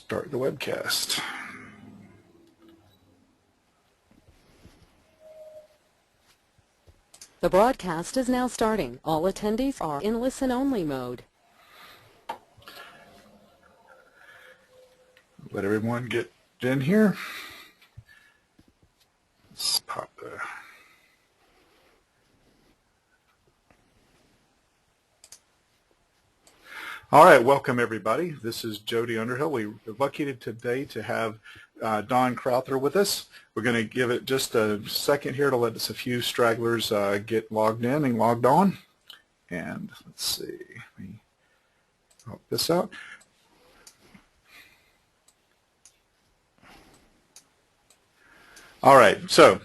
start the webcast. The broadcast is now starting. All attendees are in listen-only mode. Let everyone get in here. Let's pop the... All right, welcome everybody. This is Jody Underhill. We're lucky today to have Don Crowther with us. We're going to give it just a second here to let us a few stragglers get logged in and logged on. And let's see, let me help this out. All right, so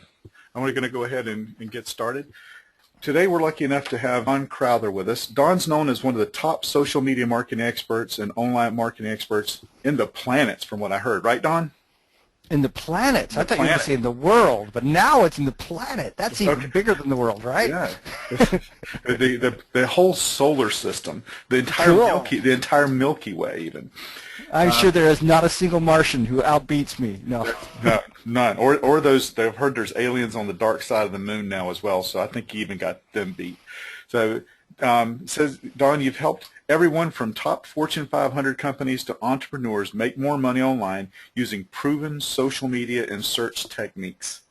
I'm going to go ahead and get started. Today we're lucky enough to have Don Crowther with us. Don's known as one of the top social media marketing experts and online marketing experts in the planets, from what I heard. Right, Don? In the planets? I thought you were going to say in the world, but now it's in the planet. That's even bigger than the world, right? Yeah. the whole solar system, the entire Milky Way, even. I'm sure there is not a single Martian who outbeats me. No. No, none. Or those. They've heard there's aliens on the dark side of the moon now as well. So I think you even got them beat. So says Don, you've helped everyone from top Fortune 500 companies to entrepreneurs make more money online using proven social media and search techniques.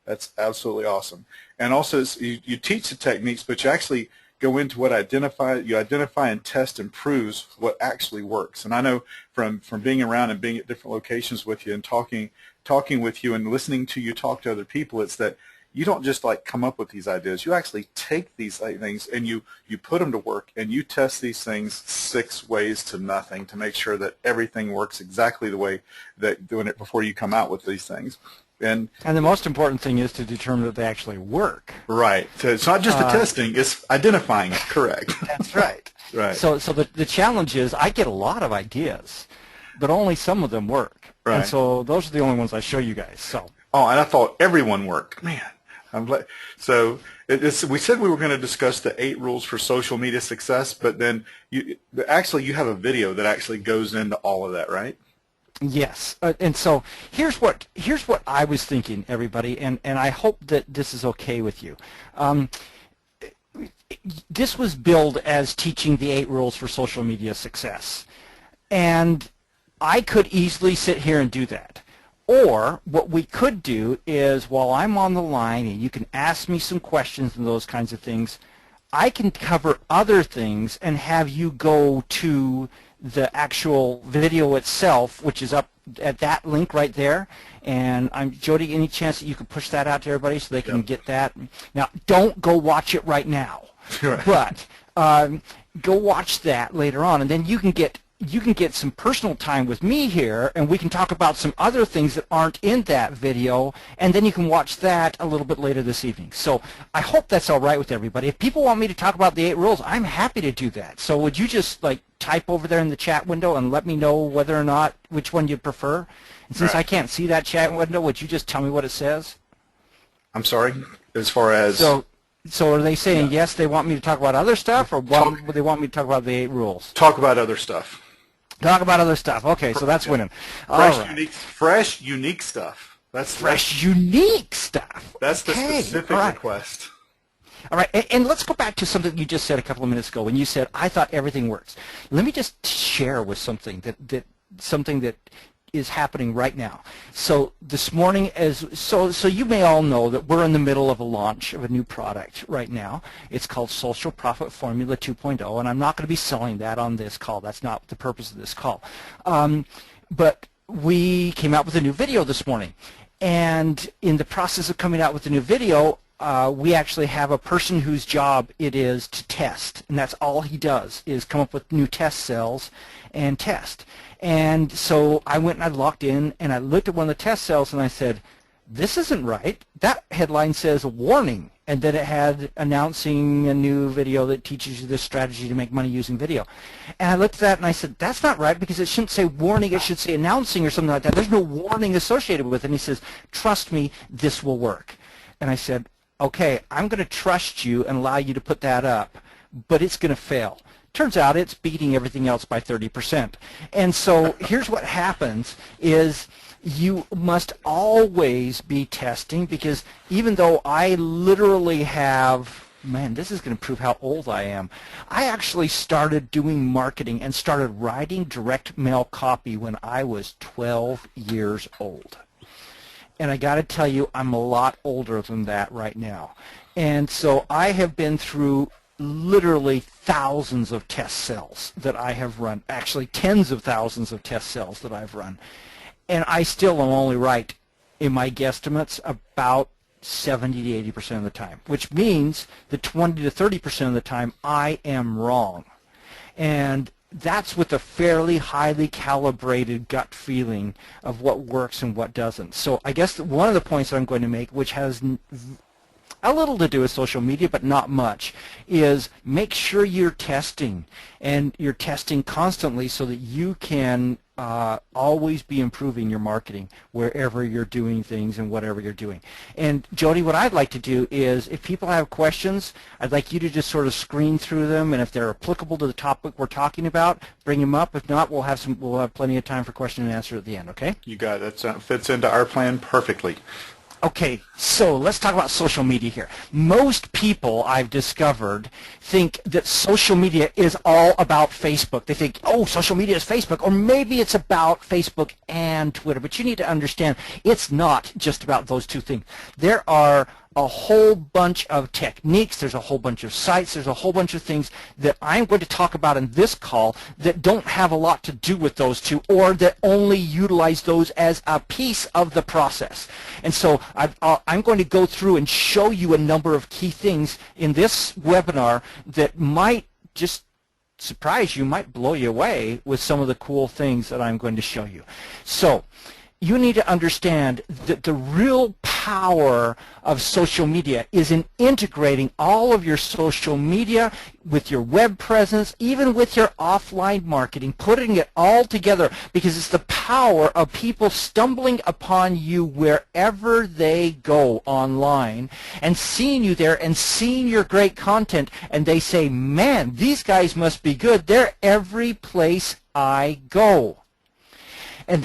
That's absolutely awesome. And also, you teach the techniques, but you actually go into what you identify and test and proves what actually works. And I know from being around and being at different locations with you and talking with you and listening to you talk to other people, it's that you don't just like come up with these ideas. You actually take these things and you put them to work, and you test these things 6 ways to nothing to make sure that everything works exactly the way that doing it before you come out with these things. And the most important thing is to determine that they actually work. Right. So it's not just the testing, it's identifying it, correct. That's right. Right. So the challenge is I get a lot of ideas, but only some of them work. Right. And so those are the only ones I show you guys. So. Oh, and I thought everyone worked. Man. So we said we were going to discuss the 8 rules for social media success, but then you have a video that actually goes into all of that, right? Yes, and so here's what I was thinking, everybody, and I hope that this is okay with you. This was billed as teaching the 8 rules for social media success, and I could easily sit here and do that. Or what we could do is, while I'm on the line and you can ask me some questions and those kinds of things, I can cover other things and have you go to the actual video itself, which is up at that link right there. And Jody, any chance that you could push that out to everybody so they can get that? Now, don't go watch it right now, but go watch that later on, and then you can get some personal time with me here, and we can talk about some other things that aren't in that video, and then you can watch that a little bit later this evening. So I hope that's all right with everybody. If people want me to talk about the 8 rules, I'm happy to do that. So would you just type over there in the chat window and let me know whether or not which one you prefer? And since I can't see that chat window, would you just tell me what it says? I'm sorry, as far as... So are they saying yes, they want me to talk about other stuff, or they want me to talk about the 8 rules? Talk about other stuff. Talk about other stuff. Okay, so that's winning. Fresh, unique stuff. Unique stuff. That's the specific request. All right, and let's go back to something you just said a couple of minutes ago when you said, I thought everything works. Let me just share with something that is happening right now. So this morning, so you may all know that we're in the middle of a launch of a new product right now. It's called Social Profit Formula 2.0, and I'm not going to be selling that on this call. That's not the purpose of this call. But we came out with a new video this morning, and in the process of coming out with the new video, we actually have a person whose job it is to test, and that's all he does is come up with new test cells and test. And so I went and I logged in and I looked at one of the test cells and I said, this isn't right. That headline says warning, and then it had announcing a new video that teaches you this strategy to make money using video. And I looked at that and I said, that's not right, because it shouldn't say warning, it should say announcing or something like that. There's no warning associated with it. And he says, trust me, this will work. And I said, okay, I'm going to trust you and allow you to put that up, but it's going to fail. Turns out it's beating everything else by 30%. And so here's what happens is you must always be testing, because even though I literally have, man, this is going to prove how old I am. I actually started doing marketing and started writing direct mail copy when I was 12 years old. And I got to tell you, I'm a lot older than that right now. And so I have been through literally thousands of test cells that I have run, actually tens of thousands of test cells that I've run. And I still am only right in my guesstimates about 70 to 80% of the time, which means that 20 to 30% of the time I am wrong. And that's with a fairly highly calibrated gut feeling of what works and what doesn't. So I guess one of the points that I'm going to make, which has a little to do with social media, but not much, is make sure you're testing, and you're testing constantly so that you can always be improving your marketing wherever you're doing things and whatever you're doing. And Jody, what I'd like to do is, if people have questions, I'd like you to just sort of screen through them, and if they're applicable to the topic we're talking about, bring them up. If not, we'll have plenty of time for question and answer at the end. Okay? You got it. That fits into our plan perfectly. Okay, so let's talk about social media here. Most people, I've discovered, think that social media is all about Facebook. They think, oh, social media is Facebook, or maybe it's about Facebook and Twitter. But you need to understand, it's not just about those two things. There are a whole bunch of techniques, there's a whole bunch of sites, there's a whole bunch of things that I'm going to talk about in this call that don't have a lot to do with those two, or that only utilize those as a piece of the process. And so I'm going to go through and show you a number of key things in this webinar that might just surprise you, might blow you away with some of the cool things that I'm going to show you. So you need to understand that the real power of social media is in integrating all of your social media with your web presence, even with your offline marketing, putting it all together, because it's the power of people stumbling upon you wherever they go online and seeing you there and seeing your great content, and they say, man, these guys must be good. They're every place I go. And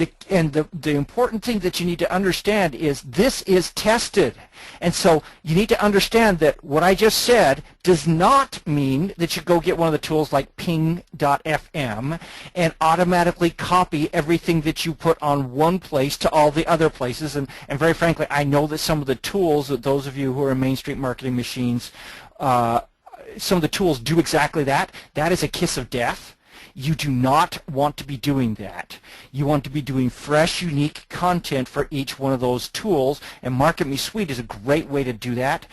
the important thing that you need to understand is this is tested. And so you need to understand that what I just said does not mean that you go get one of the tools like ping.fm and automatically copy everything that you put on one place to all the other places. And very frankly, I know that some of the tools, that those of you who are in Main Street Marketing Machines, some of the tools do exactly that. That is a kiss of death. You do not want to be doing that. You want to be doing fresh, unique content for each one of those tools, and Market Me Sweet is a great way to do that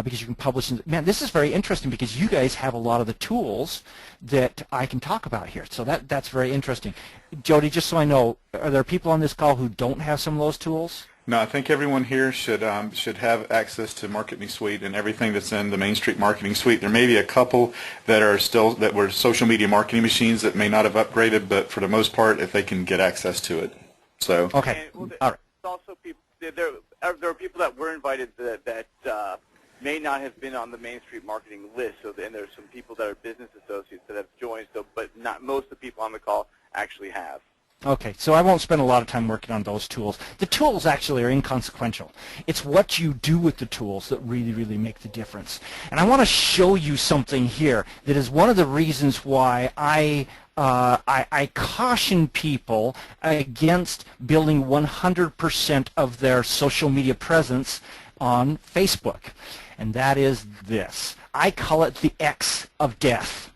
because you can publish. Man, this is very interesting because you guys have a lot of the tools that I can talk about here. So that's very interesting. Jody, just so I know, are there people on this call who don't have some of those tools? No, I think everyone here should have access to Market Me Suite and everything that's in the Main Street Marketing Suite. There may be a couple that were social media marketing machines that may not have upgraded, but for the most part, if they can get access to it. So okay, all right. All right. Also, people, there are people that were invited that may not have been on the Main Street Marketing list. So and there's some people that are business associates that have joined. So, but not most of the people on the call actually have. Okay, so I won't spend a lot of time working on those tools. The tools actually are inconsequential. It's what you do with the tools that really, really make the difference. And I want to show you something here that is one of the reasons why I caution people against building 100% of their social media presence on Facebook. And that is this. I call it the X of death.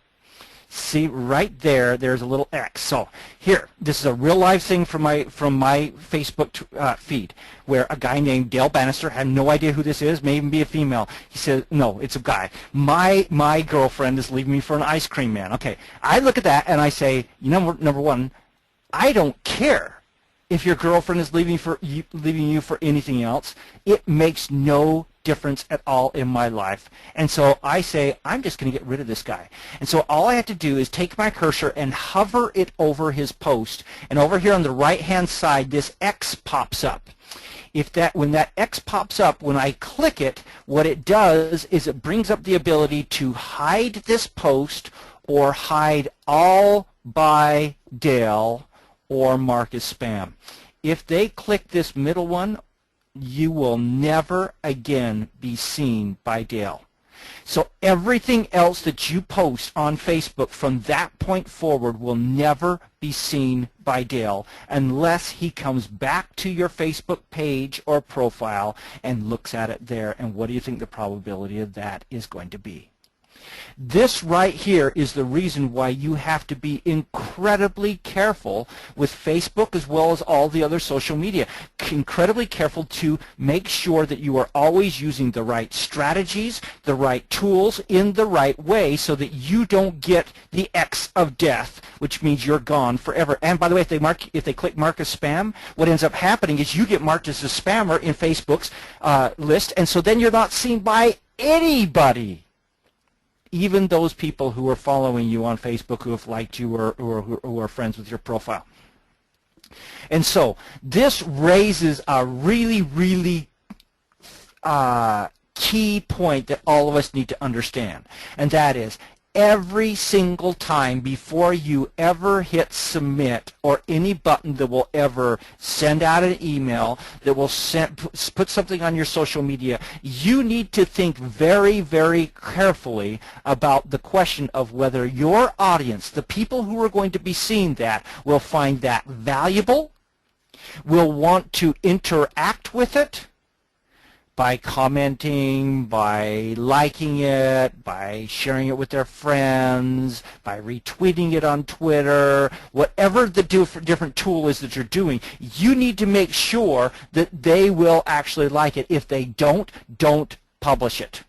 See right there, there's a little X. So here, this is a real live thing from my Facebook feed, where a guy named Dale Bannister, had no idea who this is, may even be a female. He said, no, it's a guy. My girlfriend is leaving me for an ice cream man. Okay, I look at that and I say, number one, I don't care if your girlfriend is leaving you for anything else. It makes no difference at all in my life. And so I say, I'm just going to get rid of this guy. And so all I have to do is take my cursor and hover it over his post. And over here on the right-hand side, this X pops up. When that X pops up, when I click it, what it does is it brings up the ability to hide this post or hide all by Dale or mark as spam. If they click this middle one, you will never again be seen by Dale. So everything else that you post on Facebook from that point forward will never be seen by Dale unless he comes back to your Facebook page or profile and looks at it there. And what do you think the probability of that is going to be? This right here is the reason why you have to be incredibly careful with Facebook as well as all the other social media. Incredibly careful to make sure that you are always using the right strategies, the right tools in the right way so that you don't get the X of death, which means you're gone forever. And by the way, if they click mark as spam, what ends up happening is you get marked as a spammer in Facebook's list, and so then you're not seen by anybody. Even those people who are following you on Facebook, who have liked you or who are friends with your profile. And so this raises a really, really key point that all of us need to understand, and that is every single time before you ever hit submit or any button that will ever send out an email, that will put something on your social media, you need to think very, very carefully about the question of whether your audience, the people who are going to be seeing that, will find that valuable, will want to interact with it, by commenting, by liking it, by sharing it with their friends, by retweeting it on Twitter, whatever the different tool is that you're doing, you need to make sure that they will actually like it. If they don't publish it.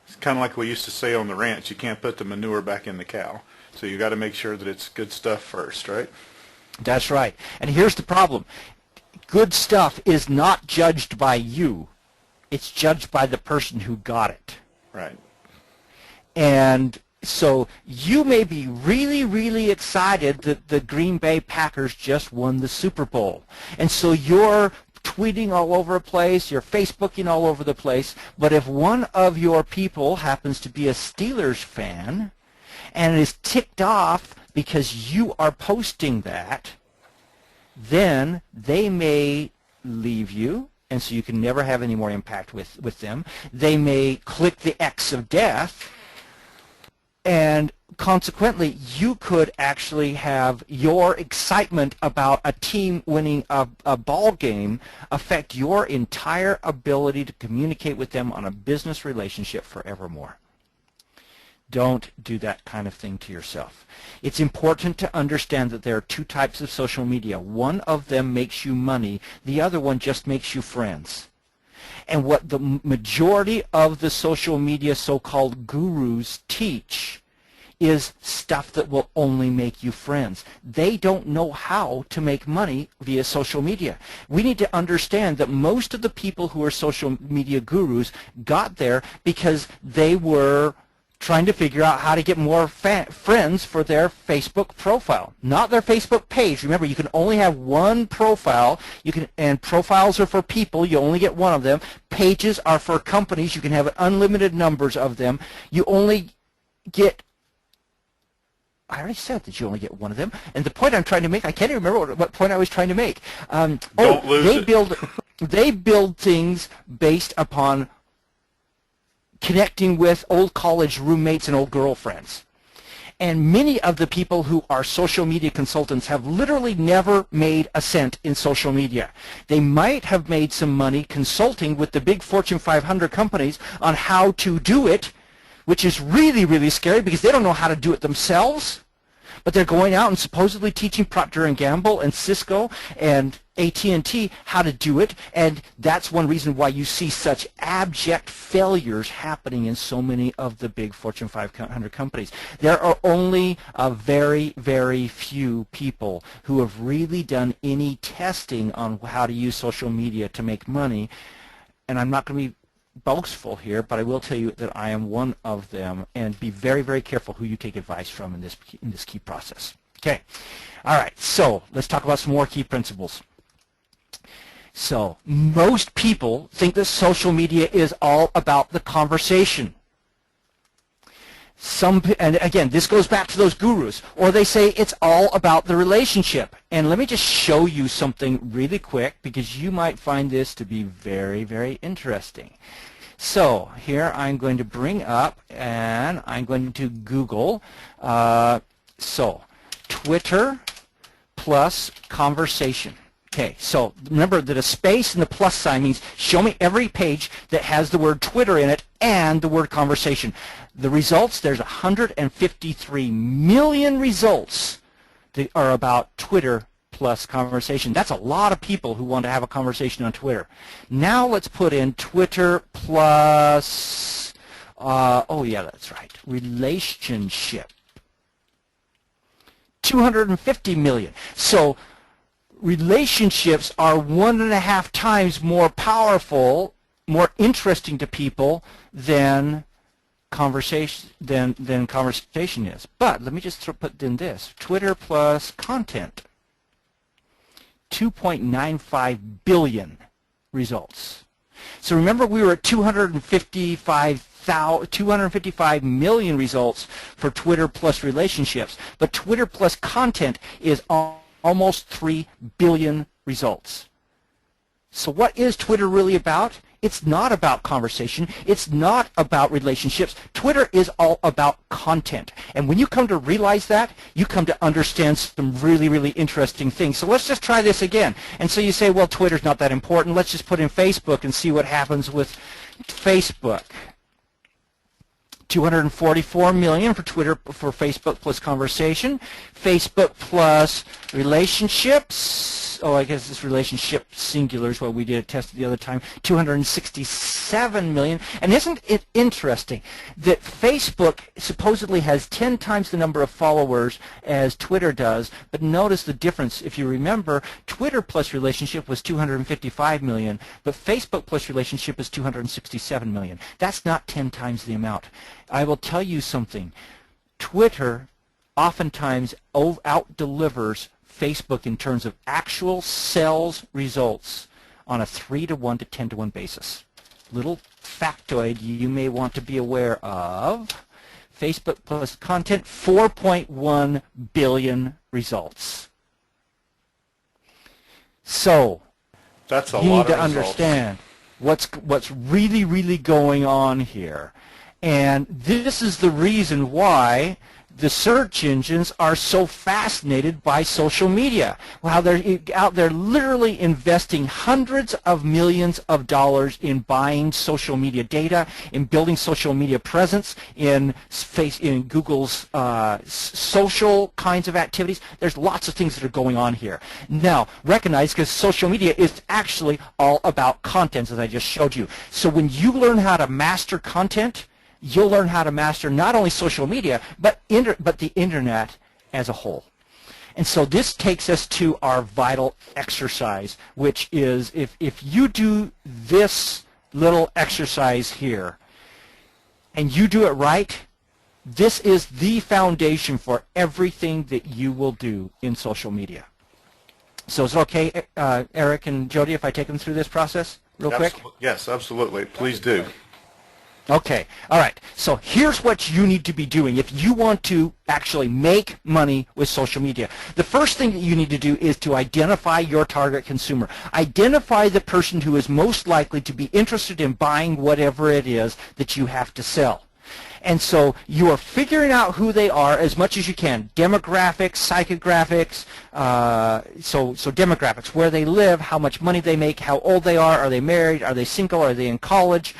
It's kind of like we used to say on the ranch, you can't put the manure back in the cow. So you got to make sure that it's good stuff first, right? That's right. And here's the problem. Good stuff is not judged by you. It's judged by the person who got it. Right. And so you may be really, really excited that the Green Bay Packers just won the Super Bowl. And so you're tweeting all over the place, you're Facebooking all over the place, but if one of your people happens to be a Steelers fan and is ticked off because you are posting that, then they may leave you, and so you can never have any more impact with them. They may click the X of death, and consequently, you could actually have your excitement about a team winning a ball game affect your entire ability to communicate with them on a business relationship forevermore. Don't do that kind of thing to yourself. It's important to understand that there are two types of social media. One of them makes you money. The other one just makes you friends. And what the majority of the social media so-called gurus teach is stuff that will only make you friends. They don't know how to make money via social media. We need to understand that most of the people who are social media gurus got there because they were trying to figure out how to get more friends for their Facebook profile, not their Facebook page. Remember, you can only have one profile. And profiles are for people. You only get one of them. Pages are for companies. You can have unlimited numbers of them. You only get, I already said that you only get one of them. And the point I'm trying to make, I can't even remember what point I was trying to make. Don't lose it. They build things based upon connecting with old college roommates and old girlfriends. And many of the people who are social media consultants have literally never made a cent in social media. They might have made some money consulting with the big Fortune 500 companies on how to do it, which is really, really scary because they don't know how to do it themselves. But they're going out and supposedly teaching Procter & Gamble and Cisco and AT&T how to do it, and that's one reason why you see such abject failures happening in so many of the big Fortune 500 companies. There are only a very, very few people who have really done any testing on how to use social media to make money, and I'm not going to be boastful here, but I will tell you that I am one of them, and be very, very careful who you take advice from in this key process. Okay. All right, so let's talk about some more key principles. So most people think that social media is all about the conversation. And again, this goes back to those gurus, or they say it's all about the relationship. And let me just show you something really quick, because you might find this to be very, very interesting. So here I'm going to bring up, and I'm going to Google, so Twitter plus conversation. Okay, so remember that a space and the plus sign means show me every page that has the word Twitter in it and the word conversation. The results, there's 153 million results that are about Twitter plus conversation. That's a lot of people who want to have a conversation on Twitter. Now let's put in Twitter plus, oh yeah, that's right, relationship. 250 million. So relationships are 1.5 times more powerful, more interesting to people than conversation is. But let me just put in this: Twitter plus content, 2.95 billion results. So remember, we were at 255 million results for Twitter plus relationships, but Twitter plus content is almost 3 billion results. So what is Twitter really about? It's not about conversation. It's not about relationships. Twitter is all about content. And when you come to realize that, you come to understand some really, really interesting things. So let's just try this again. And so you say, well, Twitter's not that important. Let's just put in Facebook and see what happens with Facebook. 244 million for Twitter, for Facebook plus conversation. Facebook plus relationships. Oh, I guess this relationship singular is what we did a test the other time. 267 million. And isn't it interesting that Facebook supposedly has 10 times the number of followers as Twitter does, but notice the difference. If you remember, Twitter plus relationship was 255 million, but Facebook plus relationship is 267 million. That's not 10 times the amount. I will tell you something. Twitter oftentimes out-delivers Facebook in terms of actual sales results on a 3-to-1 to 10-to-1 basis. Little factoid you may want to be aware of. Facebook plus content, 4.1 billion results. So that's a you lot need of to results. understand what's really, really going on here. And this is the reason why the search engines are so fascinated by social media. Wow, they're out there literally investing hundreds of millions of dollars in buying social media data, in building social media presence, in Google's social kinds of activities. There's lots of things that are going on here. Now, recognize, because social media is actually all about content, as I just showed you. So when you learn how to master content, you'll learn how to master not only social media, but the internet as a whole. And so this takes us to our vital exercise, which is if you do this little exercise here, and you do it right, this is the foundation for everything that you will do in social media. So is it okay, Eric and Jody, if I take them through this process real quick? Yes, absolutely. Please do. Okay, all right. So here's what you need to be doing if you want to actually make money with social media. The first thing that you need to do is to identify your target consumer. Identify the person who is most likely to be interested in buying whatever it is that you have to sell. And so you are figuring out who they are as much as you can. Demographics, psychographics, so demographics, where they live, how much money they make, how old they are they married, are they single, are they in college,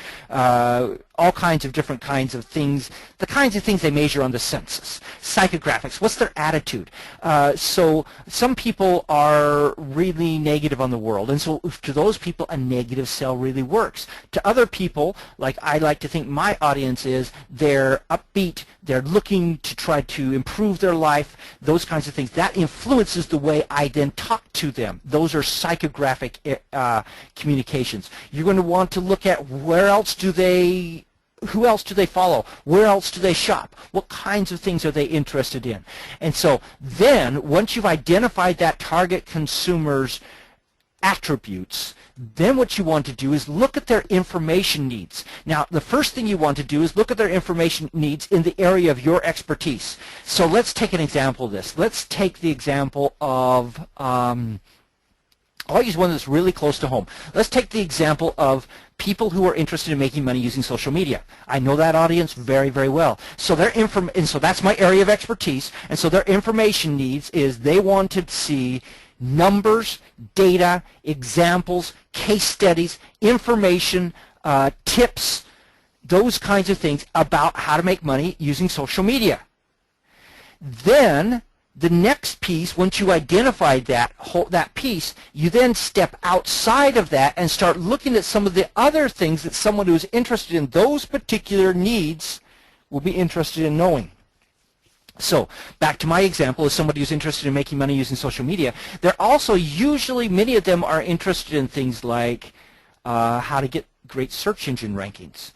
all kinds of different kinds of things, the kinds of things they measure on the census. Psychographics, what's their attitude? So some people are really negative on the world, and so to those people, a negative sell really works. To other people, like I like to think my audience is, they're upbeat, they're looking to try to improve their life, those kinds of things. That influences the way I then talk to them. Those are psychographic communications. You're going to want to look at who else do they follow? Where else do they shop? What kinds of things are they interested in? And so then, once you've identified that target consumer's attributes, then what you want to do is look at their information needs. Now, the first thing you want to do is look at their information needs in the area of your expertise. So let's take an example of this. Let's take the example of, I'll use one that's really close to home. Let's take the example of people who are interested in making money using social media. I know that audience very, very well. So and so that's my area of expertise. And so their information needs is they want to see numbers, data, examples, case studies, information, tips, those kinds of things about how to make money using social media. Then the next piece, once you identified that piece, you then step outside of that and start looking at some of the other things that someone who is interested in those particular needs will be interested in knowing. So back to my example, as somebody who's interested in making money using social media, they're also usually, many of them are interested in things like how to get great search engine rankings,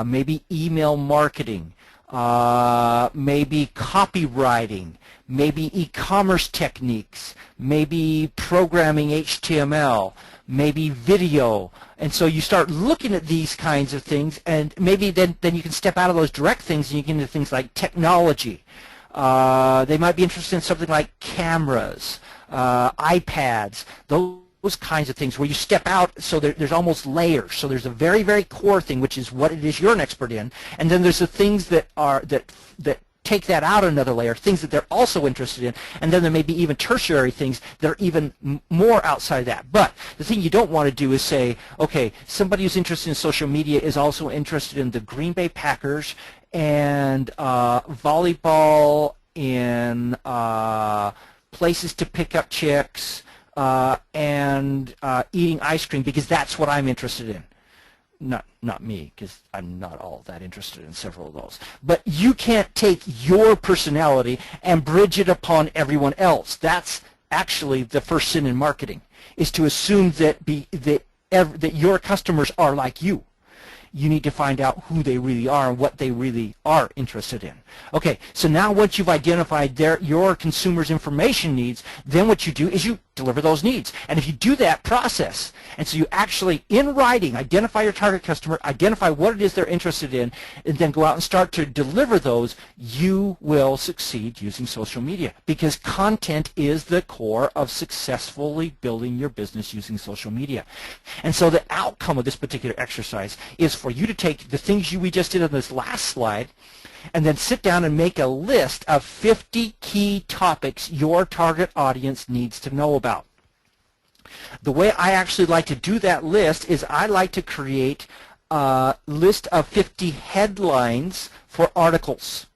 maybe email marketing, maybe copywriting, maybe e-commerce techniques, maybe programming HTML, maybe video. And so you start looking at these kinds of things, and maybe then you can step out of those direct things and you get into things like technology. They might be interested in something like cameras, iPads, those kinds of things where you step out, so there's almost layers. So there's a very, very core thing, which is what it is you're an expert in, and then there's the things that take that out another layer, things that they're also interested in, and then there may be even tertiary things that are even more outside of that. But the thing you don't want to do is say, okay, somebody who's interested in social media is also interested in the Green Bay Packers and volleyball in places to pick up chicks and eating ice cream, because that's what I'm interested in. Not me, because I'm not all that interested in several of those. But you can't take your personality and bridge it upon everyone else. That's actually the first sin in marketing, is to assume that your customers are like you. You need to find out who they really are and what they really are interested in. Okay, so now once you've identified your consumers' information needs, then what you do is you deliver those needs. And if you do that process, and so you actually, in writing, identify your target customer, identify what it is they're interested in, and then go out and start to deliver those, you will succeed using social media, because content is the core of successfully building your business using social media. And so the outcome of this particular exercise is for you to take the things we just did on this last slide and then sit down and make a list of 50 key topics your target audience needs to know about. The way I actually like to do that list is I like to create a list of 50 headlines for articles.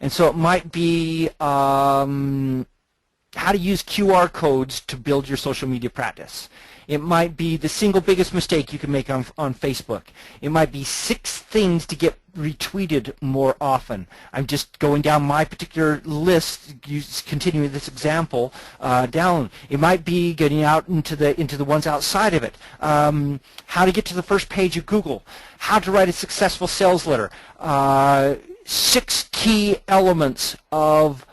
And so it might be how to use QR codes to build your social media practice. It might be the single biggest mistake you can make on Facebook. It might be 6 things to get retweeted more often. I'm just going down my particular list, continuing this example down. It might be getting out into the ones outside of it. How to get to the first page of Google. How to write a successful sales letter. 6 key elements of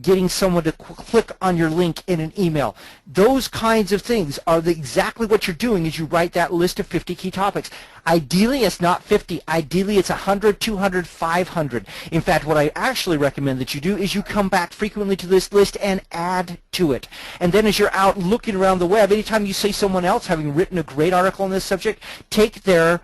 getting someone to click on your link in an email. Those kinds of things are exactly what you're doing as you write that list of 50 key topics. Ideally, it's not 50. Ideally, it's 100, 200, 500. In fact, what I actually recommend that you do is you come back frequently to this list and add to it. And then as you're out looking around the web, anytime you see someone else having written a great article on this subject, take their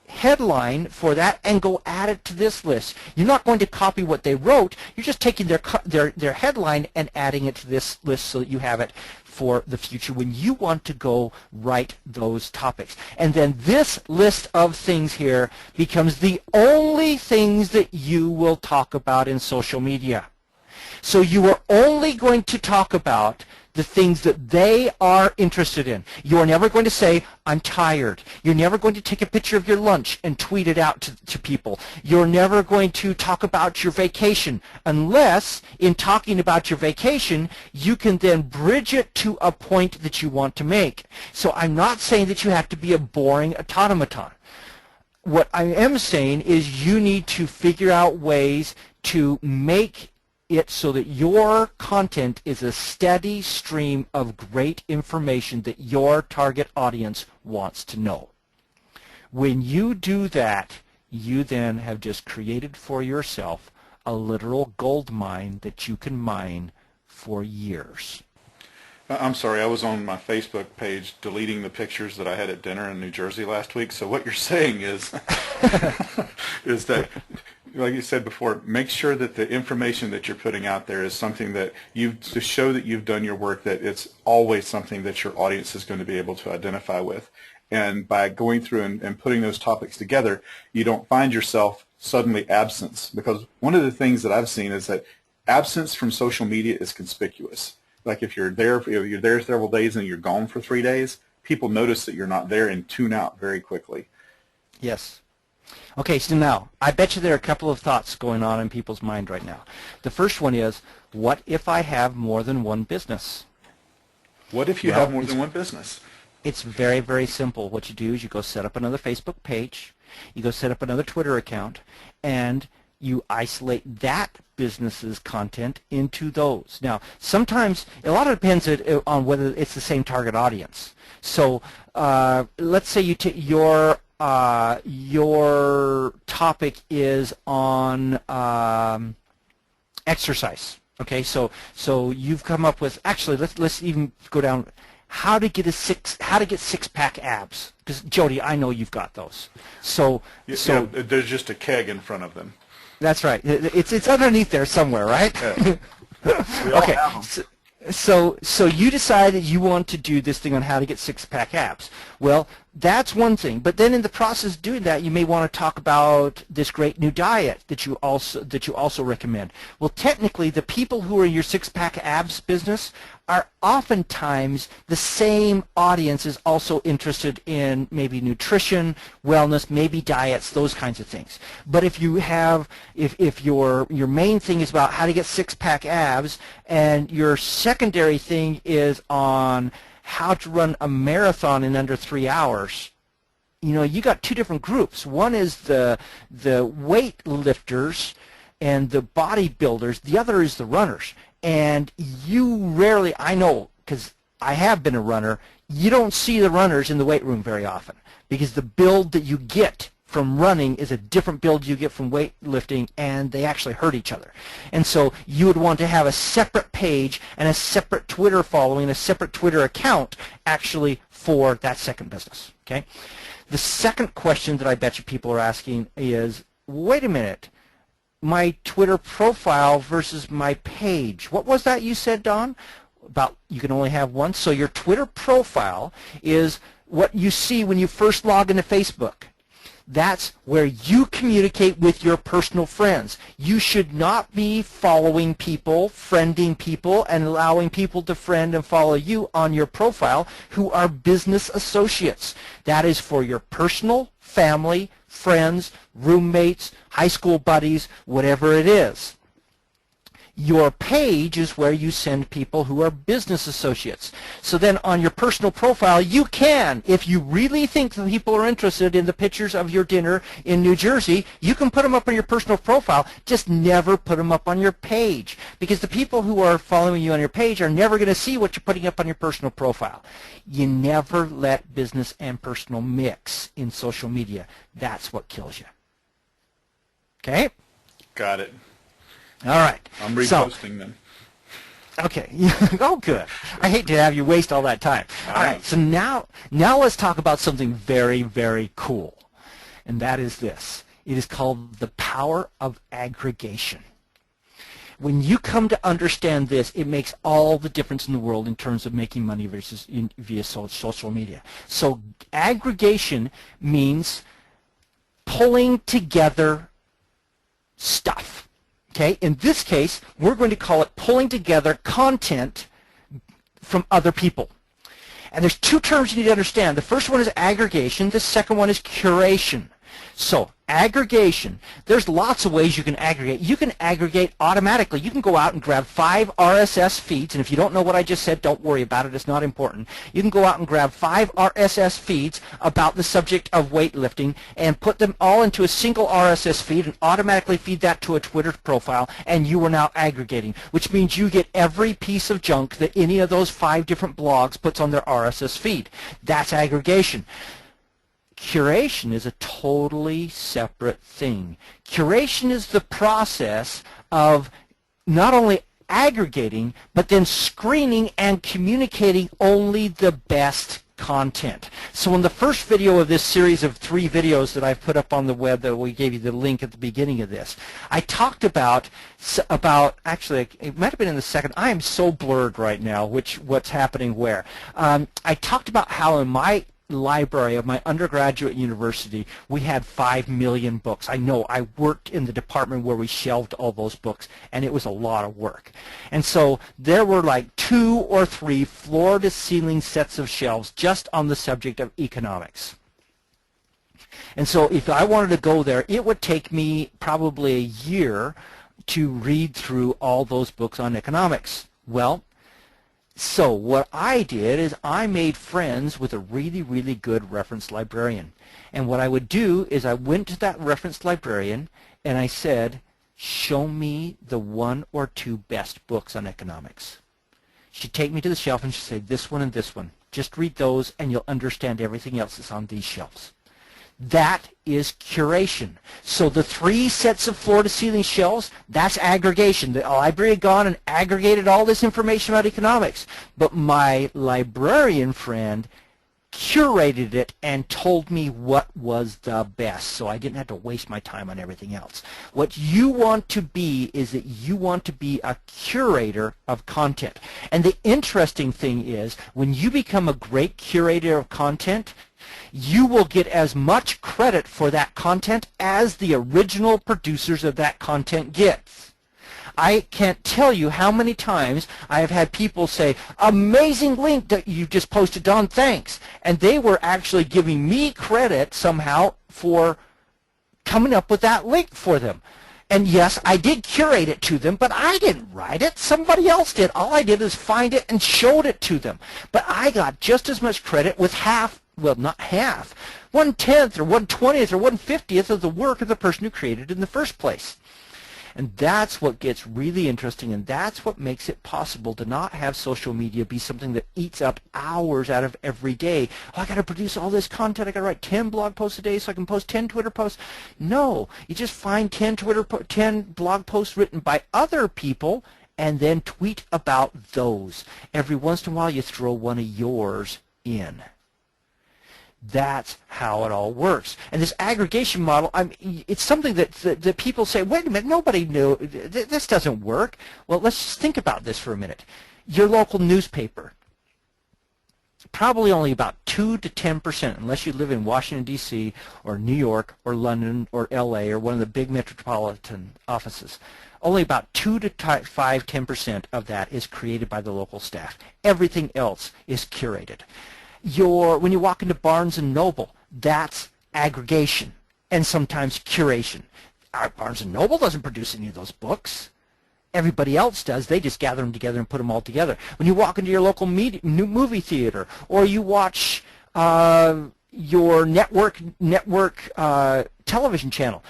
headline for that and go add it to this list. You're not going to copy what they wrote. You're just taking their headline and adding it to this list so that you have it for the future when you want to go write those topics. And then this list of things here becomes the only things that you will talk about in social media. So you are only going to talk about the things that they are interested in. You are never going to say, I'm tired. You're never going to take a picture of your lunch and tweet it out to people. You're never going to talk about your vacation unless, in talking about your vacation, you can then bridge it to a point that you want to make. So I'm not saying that you have to be a boring automaton. What I am saying is you need to figure out ways to make it so that your content is a steady stream of great information that your target audience wants to know. When you do that, you then have just created for yourself a literal gold mine that you can mine for years. I'm sorry, I was on my Facebook page deleting the pictures that I had at dinner in New Jersey last week. So what you're saying is, is that, like you said before, make sure that the information that you're putting out there is something that to show that you've done your work, that it's always something that your audience is going to be able to identify with. And by going through and putting those topics together, you don't find yourself suddenly absent. Because one of the things that I've seen is that absence from social media is conspicuous. Like if you're there several days and you're gone for 3 days, people notice that you're not there and tune out very quickly. Yes. Okay, so now, I bet you there are a couple of thoughts going on in people's mind right now. The first one is, what if I have more than one business? What if you have more than one business? It's very, very simple. What you do is you go set up another Facebook page, you go set up another Twitter account, and you isolate that business's content into those. Now, sometimes, a lot of it depends on whether it's the same target audience. So, let's say you take your topic is on exercise. Okay, so you've come up with, actually, let's even go down, how to get six-pack abs. Because Jody, I know you've got those. So there's just a keg in front of them. That's right. It's underneath there somewhere, right? Yeah. Okay. So you decide that you want to do this thing on how to get six-pack abs. Well, that's one thing. But then in the process of doing that, you may want to talk about this great new diet that you also recommend. Well, technically, the people who are in your six-pack abs business are oftentimes the same audience is also interested in maybe nutrition, wellness, maybe diets, those kinds of things. But if you have, if your main thing is about how to get six-pack abs, and your secondary thing is on how to run a marathon in under 3 hours, you know, you got two different groups. One is the weight lifters and the bodybuilders. The other is the runners. And you rarely, I know, because I have been a runner, you don't see the runners in the weight room very often, because the build that you get from running is a different build you get from weightlifting, and they actually hurt each other. And so you would want to have a separate page and a separate Twitter following, a separate Twitter account actually for that second business. Okay. The second question that I bet you people are asking is, wait a minute, my Twitter profile versus my page. What was that you said, Don? About you can only have one. So your Twitter profile is what you see when you first log into Facebook. That's where you communicate with your personal friends. You should not be following people, friending people, and allowing people to friend and follow you on your profile who are business associates. That is for your personal, family, friends, roommates, high school buddies, whatever it is. Your page is where you send people who are business associates. So then on your personal profile, you can, if you really think that people are interested in the pictures of your dinner in New Jersey, you can put them up on your personal profile, just never put them up on your page. Because the people who are following you on your page are never going to see what you're putting up on your personal profile. You never let business and personal mix in social media. That's what kills you. Okay? Got it. All right. I'm reposting them. Okay. Oh, good. I hate to have you waste all that time. All right. So now let's talk about something very, very cool, and that is this. It is called the power of aggregation. When you come to understand this, it makes all the difference in the world in terms of making money via social media. So aggregation means pulling together stuff. Okay, in this case, we're going to call it pulling together content from other people. And there's two terms you need to understand. The first one is aggregation. The second one is curation. So aggregation, there's lots of ways you can aggregate. You can aggregate automatically. You can go out and grab 5 RSS feeds, and if you don't know what I just said, don't worry about it. It's not important. You can go out and grab 5 RSS feeds about the subject of weightlifting and put them all into a single RSS feed and automatically feed that to a Twitter profile, and you are now aggregating, which means you get every piece of junk that any of those 5 different blogs puts on their RSS feed. That's aggregation. Curation is a totally separate thing. Curation is the process of not only aggregating, but then screening and communicating only the best content. So in the first video of this series of 3 videos that I've put up on the web, that we gave you the link at the beginning of this, I talked about actually, it might have been in the second. I am so blurred right now what's happening where. I talked about how in my library of my undergraduate university we had 5 million books. I know, I worked in the department where we shelved all those books, and it was a lot of work. And so there were like 2 or 3 floor-to-ceiling sets of shelves just on the subject of economics. And so if I wanted to go there, it would take me probably a year to read through all those books on economics. Well, so what I did is I made friends with a really, really good reference librarian. And what I would do is I went to that reference librarian and I said, show me the 1 or 2 best books on economics. She'd take me to the shelf and she'd say, this one and this one. Just read those and you'll understand everything else that's on these shelves. That is curation. So the 3 sets of floor-to-ceiling shelves, that's aggregation. The library had gone and aggregated all this information about economics. But my librarian friend curated it and told me what was the best, so I didn't have to waste my time on everything else. What you want to be is that you want to be a curator of content. And the interesting thing is, when you become a great curator of content, you will get as much credit for that content as the original producers of that content get. I can't tell you how many times I have had people say, amazing link that you just posted, Don, thanks. And they were actually giving me credit somehow for coming up with that link for them. And yes, I did curate it to them, but I didn't write it. Somebody else did. All I did is find it and showed it to them. But I got just as much credit with half, well, not half, 1/10 or 1/20th or 1/50th of the work of the person who created it in the first place. And that's what gets really interesting, and that's what makes it possible to not have social media be something that eats up hours out of every day. Oh, I got to produce all this content. I got to write 10 blog posts a day so I can post 10 Twitter posts. No, you just find 10 blog posts written by other people and then tweet about those. Every once in a while you throw one of yours in. That's how it all works. And this aggregation model, it's something that people say, wait a minute, nobody knew, this doesn't work. Well, let's just think about this for a minute. Your local newspaper, probably only about 2 to 10%, unless you live in Washington, D.C., or New York, or London, or L.A., or one of the big metropolitan offices. Only about 2 to 10% of that is created by the local staff. Everything else is curated. When you walk into Barnes & Noble, that's aggregation and sometimes curation. Barnes & Noble doesn't produce any of those books. Everybody else does. They just gather them together and put them all together. When you walk into your local movie theater, or you watch your network television channel,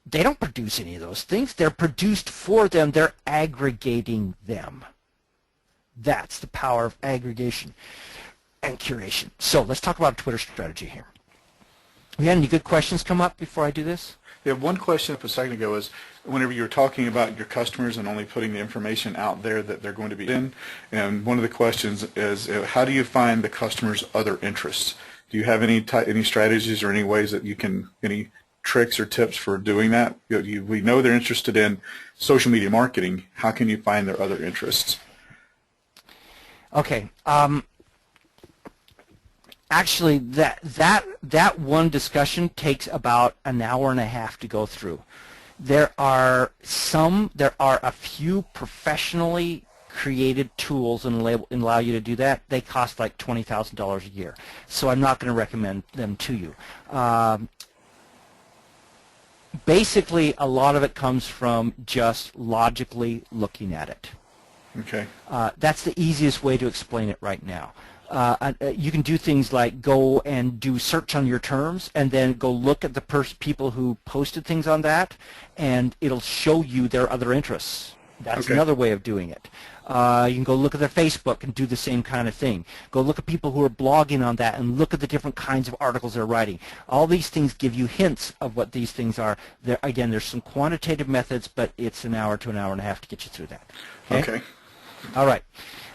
they don't produce any of those things. They're produced for them. They're aggregating them. That's the power of aggregation and curation. So let's talk about a Twitter strategy here. We had any good questions come up before I do this? Yeah, one question a second ago is, whenever you were talking about your customers and only putting the information out there that they're going to be in, and one of the questions is, how do you find the customer's other interests? Do you have any strategies or any ways that you can, any tricks or tips for doing that? We know they're interested in social media marketing. How can you find their other interests? Okay. Actually, that one discussion takes about an hour and a half to go through. There are a few professionally created tools and allow you to do that. They cost like $20,000 a year, so I'm not going to recommend them to you. Basically, a lot of it comes from just logically looking at it. Okay. That's the easiest way to explain it right now. You can do things like go and do search on your terms and then go look at the people who posted things on that, and it'll show you their other interests. That's Okay. another way of doing it. You can go look at their Facebook and do the same kind of thing. Go look at people who are blogging on that and look at the different kinds of articles they're writing. All these things give you hints of what these things are. Again, there's some quantitative methods, but it's an hour to an hour and a half to get you through that. Okay. All right.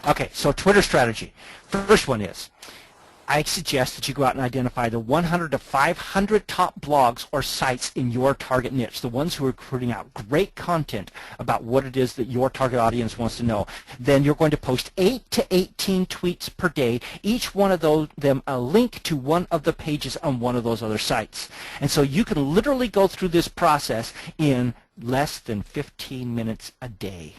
Okay, so Twitter strategy. First one is, I suggest that you go out and identify the 100 to 500 top blogs or sites in your target niche, the ones who are putting out great content about what it is that your target audience wants to know. Then you're going to post 8 to 18 tweets per day, each one of them a link to one of the pages on one of those other sites. And so you can literally go through this process in less than 15 minutes a day.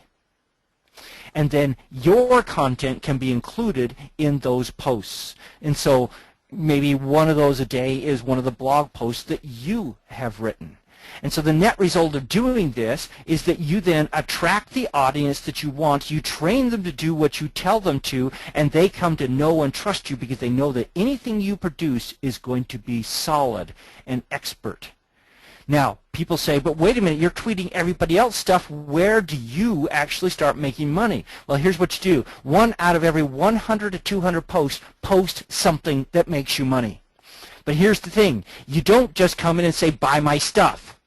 And then your content can be included in those posts. And so maybe one of those a day is one of the blog posts that you have written. And so the net result of doing this is that you then attract the audience that you want, you train them to do what you tell them to, and they come to know and trust you because they know that anything you produce is going to be solid and expert. Now, people say, but wait a minute, you're tweeting everybody else stuff. Where do you actually start making money? Well, here's what you do. 1 out of every 100 to 200 posts, post something that makes you money. But here's the thing. You don't just come in and say, buy my stuff.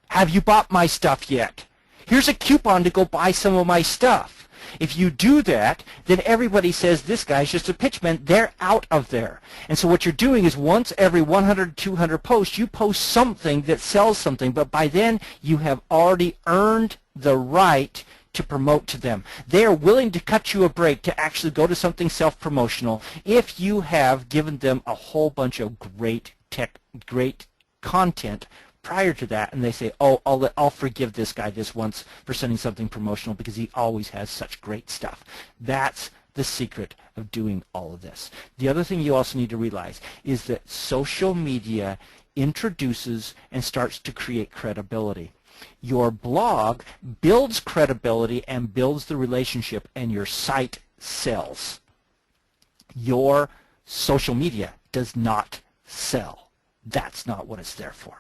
Have you bought my stuff yet? Here's a coupon to go buy some of my stuff. If you do that, then everybody says this guy's just a pitchman. They're out of there. And so what you're doing is once every 100, 200 posts, you post something that sells something. But by then, you have already earned the right to promote to them. They are willing to cut you a break to actually go to something self-promotional if you have given them a whole bunch of great content prior to that, and they say, oh, I'll forgive this guy this once for sending something promotional because he always has such great stuff. That's the secret of doing all of this. The other thing you also need to realize is that social media introduces and starts to create credibility. Your blog builds credibility and builds the relationship, and your site sells. Your social media does not sell. That's not what it's there for.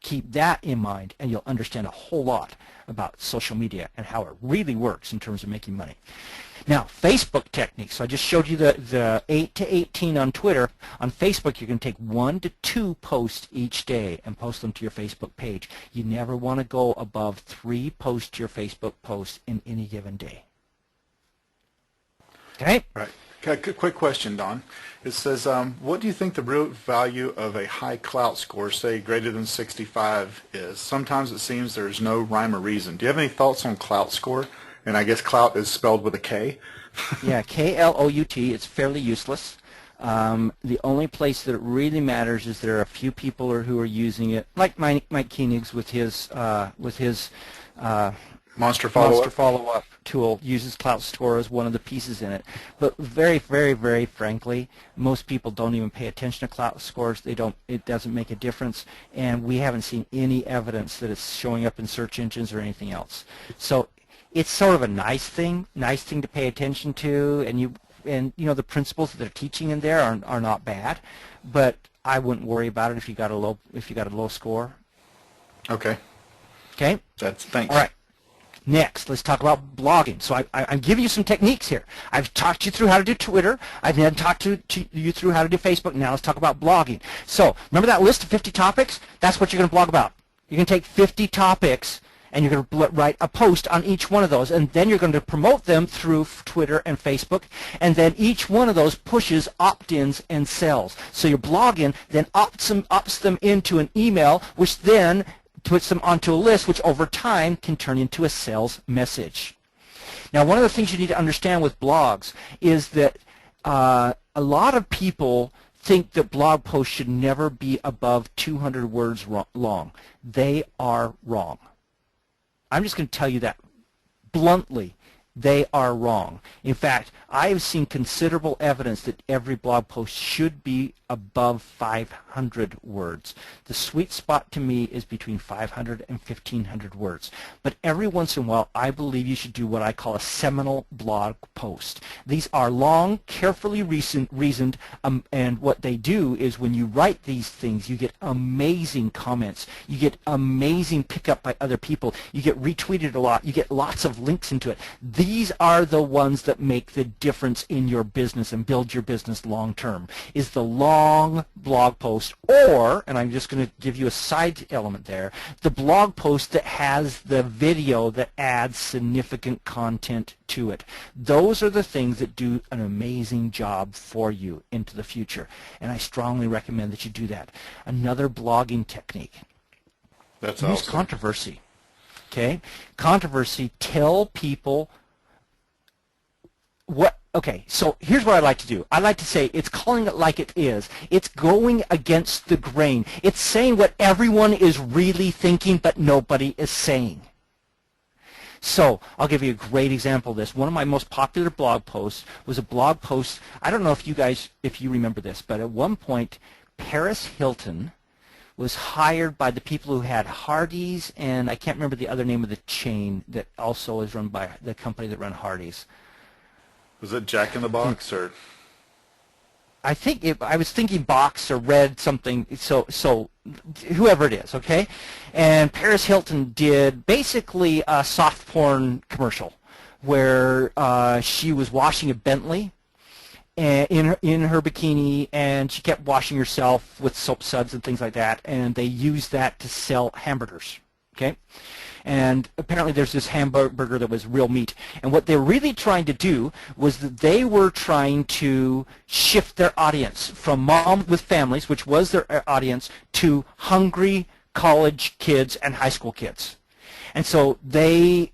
Keep that in mind, and you'll understand a whole lot about social media and how it really works in terms of making money. Now, Facebook techniques. So I just showed you the 8 to 18 on Twitter. On Facebook, you can take 1 to 2 posts each day and post them to your Facebook page. You never want to go above 3 posts to your Facebook post in any given day. Okay? Right. Okay, quick question, Don. It says, what do you think the real value of a high clout score, say greater than 65, is? Sometimes it seems there's no rhyme or reason. Do you have any thoughts on clout score? And I guess clout is spelled with a K. Yeah, K-L-O-U-T. It's fairly useless. The only place that it really matters is there are a few people who are using it, like Mike Koenig's with his Monster follow-up tool uses clout score as one of the pieces in it. But very, very, very frankly, most people don't even pay attention to clout scores. It doesn't make a difference, and we haven't seen any evidence that it's showing up in search engines or anything else. So it's sort of a nice thing to pay attention to, and you know the principles that they're teaching in there are not bad, but I wouldn't worry about it if you got a low score. Okay. Okay. Thanks. All right. Next, let's talk about blogging. So I'm giving you some techniques here. I've talked you through how to do Twitter. I've then talked to you through how to do Facebook. Now let's talk about blogging. So remember that list of 50 topics? That's what you're going to blog about. You're going to take 50 topics, and you're going to write a post on each one of those, and then you're going to promote them through Twitter and Facebook, and then each one of those pushes opt-ins and sells. So your blogging then opts them into an email, which then puts them onto a list, which over time can turn into a sales message. Now, one of the things you need to understand with blogs is that a lot of people think that blog posts should never be above 200 words long. They are wrong. I'm just going to tell you that bluntly. They are wrong. In fact, I have seen considerable evidence that every blog post should be above 500 words. The sweet spot to me is between 500 and 1,500 words. But every once in a while, I believe you should do what I call a seminal blog post. These are long, carefully reasoned, and what they do is when you write these things, you get amazing comments. You get amazing pickup by other people. You get retweeted a lot. You get lots of links into it. These are the ones that make the difference in your business and build your business long term, is the long blog post, or, and I'm just going to give you a side element there, the blog post that has the video that adds significant content to it. Those are the things that do an amazing job for you into the future, and I strongly recommend that you do that. Another blogging technique. That's Use awesome. controversy. Okay? Controversy, tell people what. Okay, so here's what I like to do. I like to say it's calling it like it is. It's going against the grain. It's saying what everyone is really thinking but nobody is saying. So I'll give you a great example of this. One of my most popular blog posts was a blog post. I don't know if you remember this, but at one point Paris Hilton was hired by the people who had Hardee's, and I can't remember the other name of the chain that also is run by the company that run Hardee's. Was it Jack in the Box or? I was thinking Box or Red something. So whoever it is, okay. And Paris Hilton did basically a soft porn commercial where she was washing a Bentley in her bikini, and she kept washing herself with soap suds and things like that. And they used that to sell hamburgers, okay. And apparently there's this hamburger that was real meat. And what they were really trying to do was that they were trying to shift their audience from mom with families, which was their audience, to hungry college kids and high school kids. And so they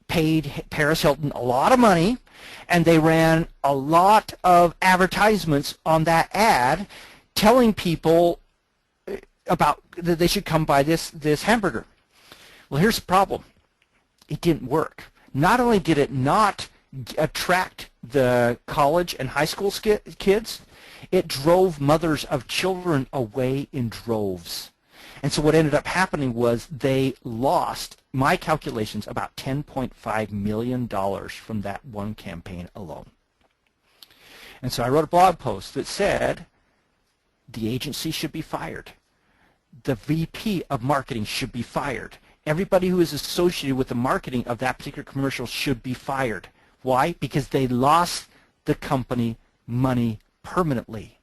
paid Paris Hilton a lot of money, and they ran a lot of advertisements on that ad telling people about that they should come buy this hamburger. Well, here's the problem. It didn't work. Not only did it not attract the college and high school kids, it drove mothers of children away in droves. And so what ended up happening was they lost, my calculations, about $10.5 million from that one campaign alone. And so I wrote a blog post that said the agency should be fired. The VP of marketing should be fired. Everybody who is associated with the marketing of that particular commercial should be fired. Why? Because they lost the company money permanently.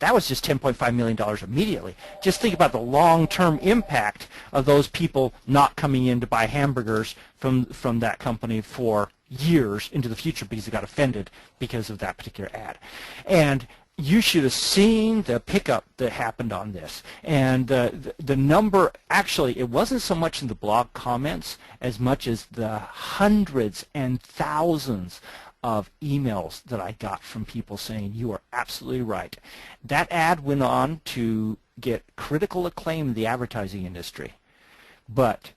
That was just $10.5 million immediately. Just think about the long-term impact of those people not coming in to buy hamburgers from that company for years into the future because they got offended because of that particular ad. And you should have seen the pickup that happened on this. And the number, actually, it wasn't so much in the blog comments as much as the hundreds and thousands of emails that I got from people saying, you are absolutely right. That ad went on to get critical acclaim in the advertising industry. But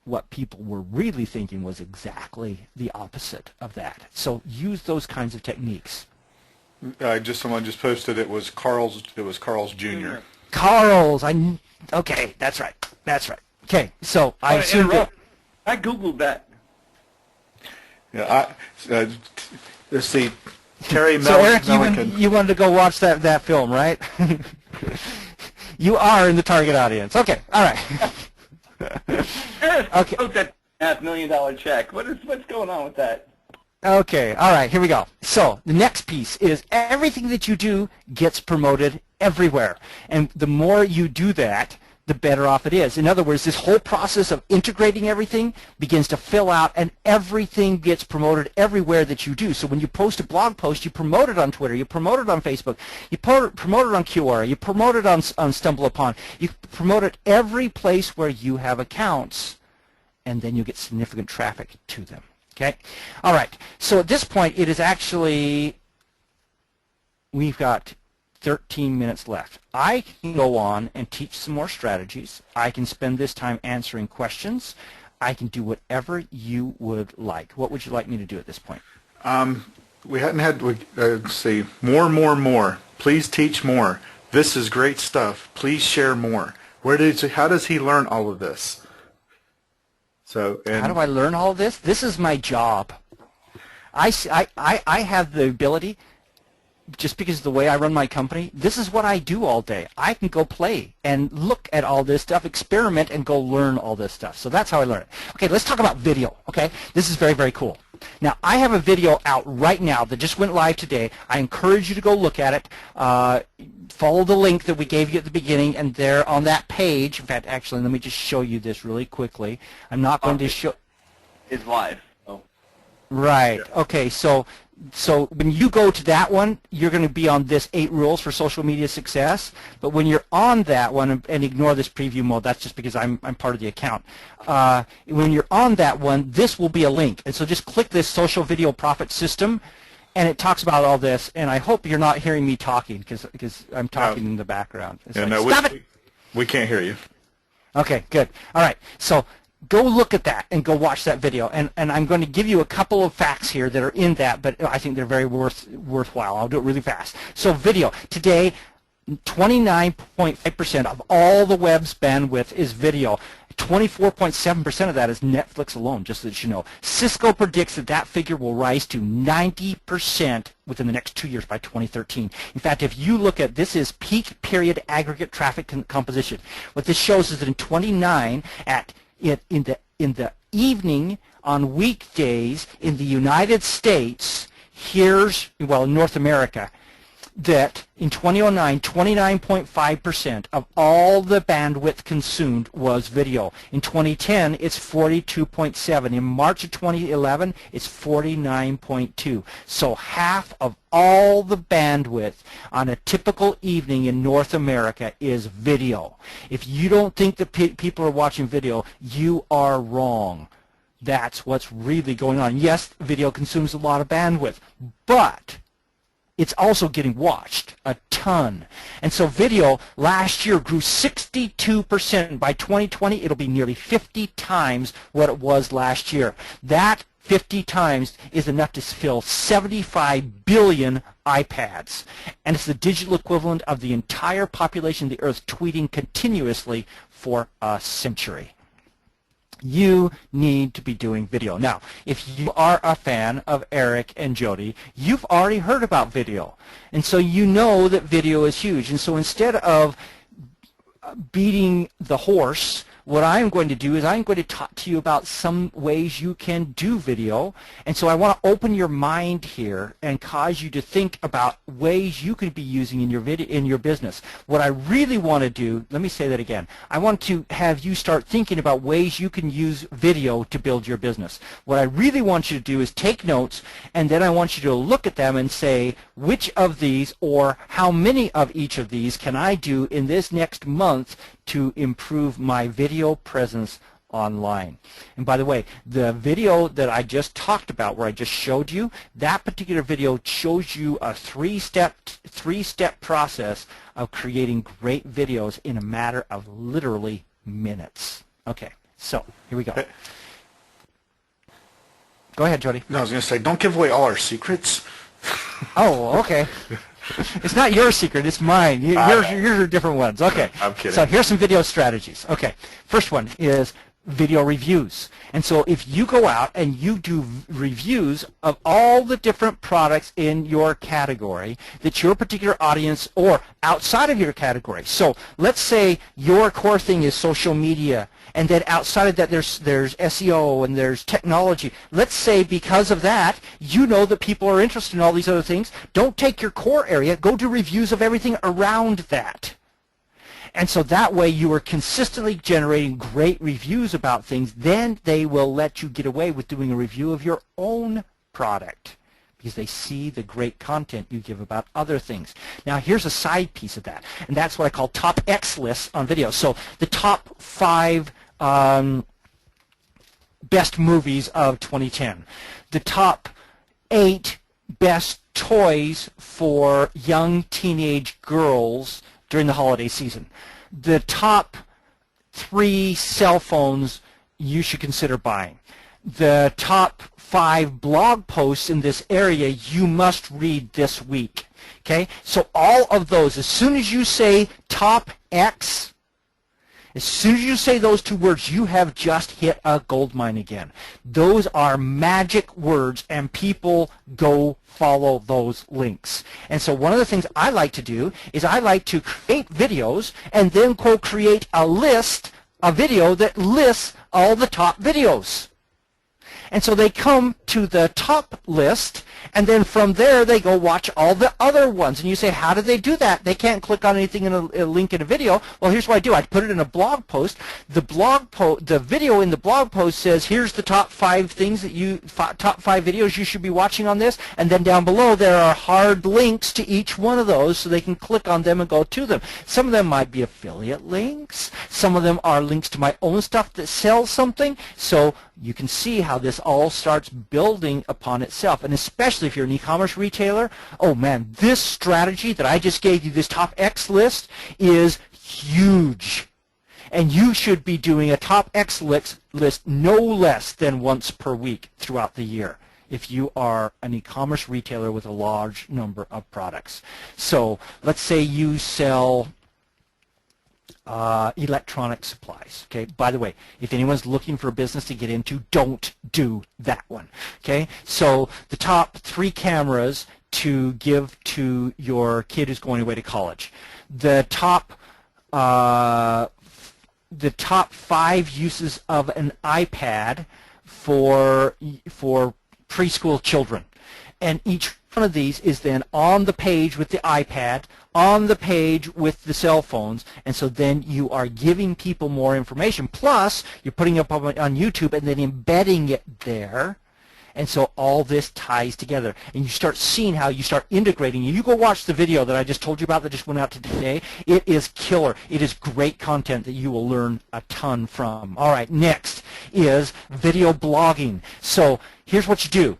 what people were really thinking was exactly the opposite of that. So use those kinds of techniques. Someone just posted it was Carl's Jr. Carl's. Okay, that's right. Okay, so I assume that. I Googled that. Yeah, let's see. Terry So Eric, Milliken. you wanted to go watch that film, right? You are in the target audience. Okay, all right. Okay. Wrote that $500,000 check. What's going on with that? Okay, all right, here we go. So the next piece is everything that you do gets promoted everywhere. And the more you do that, the better off it is. In other words, this whole process of integrating everything begins to fill out, and everything gets promoted everywhere that you do. So when you post a blog post, you promote it on Twitter, you promote it on Facebook, you promote it on Quora, you promote it on StumbleUpon, you promote it every place where you have accounts, and then you get significant traffic to them. Okay? All right. So at this point, it is actually, we've got 13 minutes left. I can go on and teach some more strategies. I can spend this time answering questions. I can do whatever you would like. What would you like me to do at this point? We hadn't had, let's see, more. Please teach more. This is great stuff. Please share more. How does he learn all of this? So, How do I learn all of this? This is my job. I have the ability, just because of the way I run my company, this is what I do all day. I can go play and look at all this stuff, experiment, and go learn all this stuff. So that's how I learn it. Okay, let's talk about video, okay? This is very, very cool. Now, I have a video out right now that just went live today. I encourage you to go look at it. Follow the link that we gave you at the beginning, and there on that page, in fact, actually, let me just show you this really quickly. I'm not going to show... It's live. Oh. Right. Okay, so when you go to that one, you're going to be on this 8 rules for social media success. But when you're on that one, and ignore this preview mode, that's just because I'm part of the account. When you're on that one, this will be a link. And so just click this social video profit system, and it talks about all this. And I hope you're not hearing me talking because I'm talking in the background. It's yeah, like, no, stop it! We can't hear you. Okay, good. All right, so go look at that and go watch that video. And I'm going to give you a couple of facts here that are in that, but I think they're very worthwhile. I'll do it really fast. So video. Today, 29.5% of all the web's bandwidth is video. 24.7% of that is Netflix alone, just so that you know. Cisco predicts that figure will rise to 90% within the next 2 years by 2013. In fact, if you look at this is peak period aggregate traffic composition. What this shows is that in 29 in the evening on weekdays in the United States, North America, that in 2009, 29.5% of all the bandwidth consumed was video. In 2010, it's 42.7. In March of 2011, it's 49.2. So half of all the bandwidth on a typical evening in North America is video. If you don't think that people are watching video, you are wrong. That's what's really going on. Yes, video consumes a lot of bandwidth, but it's also getting watched a ton. And so video last year grew 62%. By 2020, it'll be nearly 50 times what it was last year. That 50 times is enough to fill 75 billion iPads. And it's the digital equivalent of the entire population of the Earth tweeting continuously for a century. You need to be doing video. Now, if you are a fan of Eric and Jody, you've already heard about video. And so you know that video is huge. And so instead of beating the horse, what I'm going to do is I'm going to talk to you about some ways you can do video. And so I want to open your mind here and cause you to think about ways you could be using in your business. What I really want to do, let me say that again. I want to have you start thinking about ways you can use video to build your business. What I really want you to do is take notes, and then I want you to look at them and say, which of these or how many of each of these can I do in this next month to improve my video presence online. And by the way, the video that I just talked about, where I just showed you, that particular video shows you a three-step process of creating great videos in a matter of literally minutes. Okay, so here we go. Go ahead, Jody. No, I was going to say, don't give away all our secrets. Oh, okay. It's not your secret, it's mine. Yours are different ones. Okay. I'm kidding. So here's some video strategies. Okay. First one is video reviews. And so if you go out and you do reviews of all the different products in your category that your particular audience or outside of your category. So let's say your core thing is social media, and then outside of that there's SEO and there's technology. Let's say because of that, you know that people are interested in all these other things. Don't take your core area, go do reviews of everything around that. And so that way you are consistently generating great reviews about things. Then they will let you get away with doing a review of your own product because they see the great content you give about other things. Now here's a side piece of that, and that's what I call top X lists on video. So the top 5 best movies of 2010, the top 8 best toys for young teenage girls during the holiday season, the top 3 cell phones you should consider buying. The top 5 blog posts in this area you must read this week. Okay, so all of those, as soon as you say top X, as soon as you say those 2 words, you have just hit a gold mine again. Those are magic words, and people go follow those links. And so one of the things I like to do is I like to create videos and then create a video that lists all the top videos. And so they come to the top list, and then from there they go watch all the other ones. And you say, how do they do that? They can't click on anything in a link in a video. Well, here's what I do. I put it in a blog post. The video in the blog post says, here's the top 5 things that top 5 videos you should be watching on this. And then down below there are hard links to each one of those, so they can click on them and go to them. Some of them might be affiliate links. Some of them are links to my own stuff that sells something. So you can see how this all starts building upon itself. And especially if you're an e-commerce retailer, oh man, this strategy that I just gave you, this top X list, is huge. And you should be doing a top X list no less than once per week throughout the year if you are an e-commerce retailer with a large number of products. So let's say you sell electronic supplies. Okay. By the way, if anyone's looking for a business to get into, don't do that one. Okay. So the top 3 cameras to give to your kid who's going away to college. The top 5 uses of an iPad for preschool children. And each one of these is then on the page with the iPad, on the page with the cell phones, and so then you are giving people more information. Plus, you're putting it up on YouTube and then embedding it there. And so all this ties together. And you start seeing how you start integrating. You go watch the video that I just told you about that just went out today. It is killer. It is great content that you will learn a ton from. All right, next is video blogging. So here's what you do.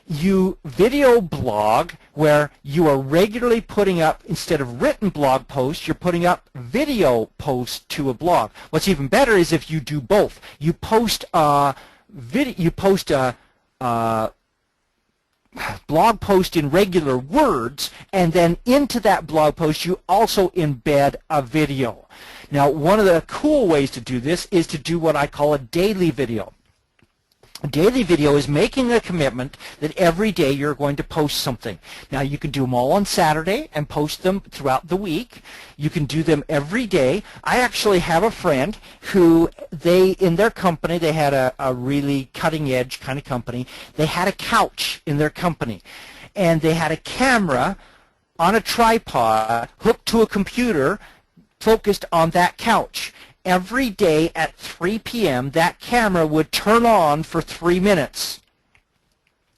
You video blog where you are regularly putting up, instead of written blog posts, you're putting up video posts to a blog. What's even better is if you do both. You post a blog post in regular words, and then into that blog post you also embed a video. Now, one of the cool ways to do this is to do what I call a daily video. A daily video is making a commitment that every day you're going to post something. Now, you can do them all on Saturday and post them throughout the week. You can do them every day. I actually have a friend who in their company, they had a really cutting-edge kind of company. They had a couch in their company, and they had a camera on a tripod hooked to a computer focused on that couch. Every day at 3 p.m., that camera would turn on for 3 minutes.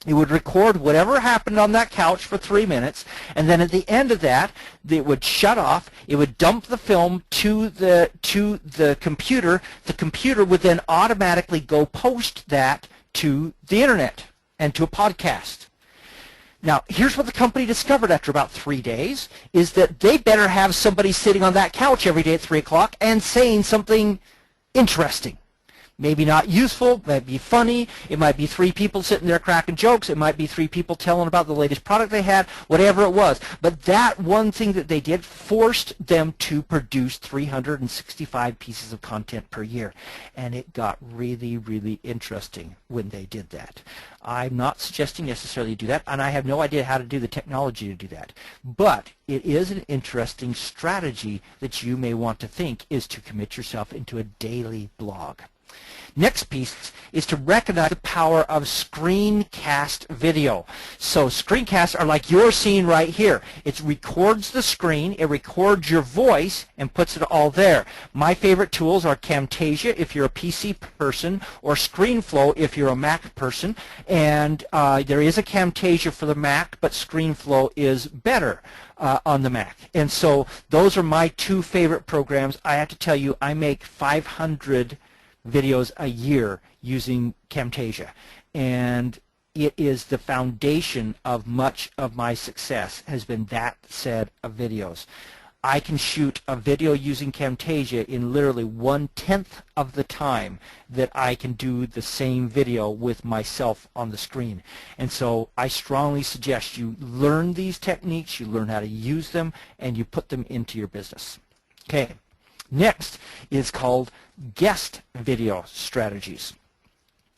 It would record whatever happened on that couch for 3 minutes, and then at the end of that, it would shut off. It would dump the film to the computer. The computer would then automatically go post that to the internet and to a podcast. Now, here's what the company discovered after about 3 days, is that they better have somebody sitting on that couch every day at 3 o'clock and saying something interesting. Maybe not useful, might be funny, it might be 3 people sitting there cracking jokes, it might be 3 people telling about the latest product they had, whatever it was. But that one thing that they did forced them to produce 365 pieces of content per year. And it got really, really interesting when they did that. I'm not suggesting necessarily do that, and I have no idea how to do the technology to do that. But it is an interesting strategy that you may want to think, is to commit yourself into a daily blog. Next piece is to recognize the power of screencast video. So screencasts are like you're seeing right here. It records the screen, it records your voice, and puts it all there. My favorite tools are Camtasia if you're a PC person, or ScreenFlow if you're a Mac person. And there is a Camtasia for the Mac, but ScreenFlow is better on the Mac. And so those are my 2 favorite programs. I have to tell you, I make 500 videos a year using Camtasia, and it is the foundation of much of my success, has been that set of videos. I can shoot a video using Camtasia in literally 1/10 of the time that I can do the same video with myself on the screen. And so I strongly suggest you learn these techniques, you learn how to use them, and you put them into your business. Okay, next is called guest video strategies.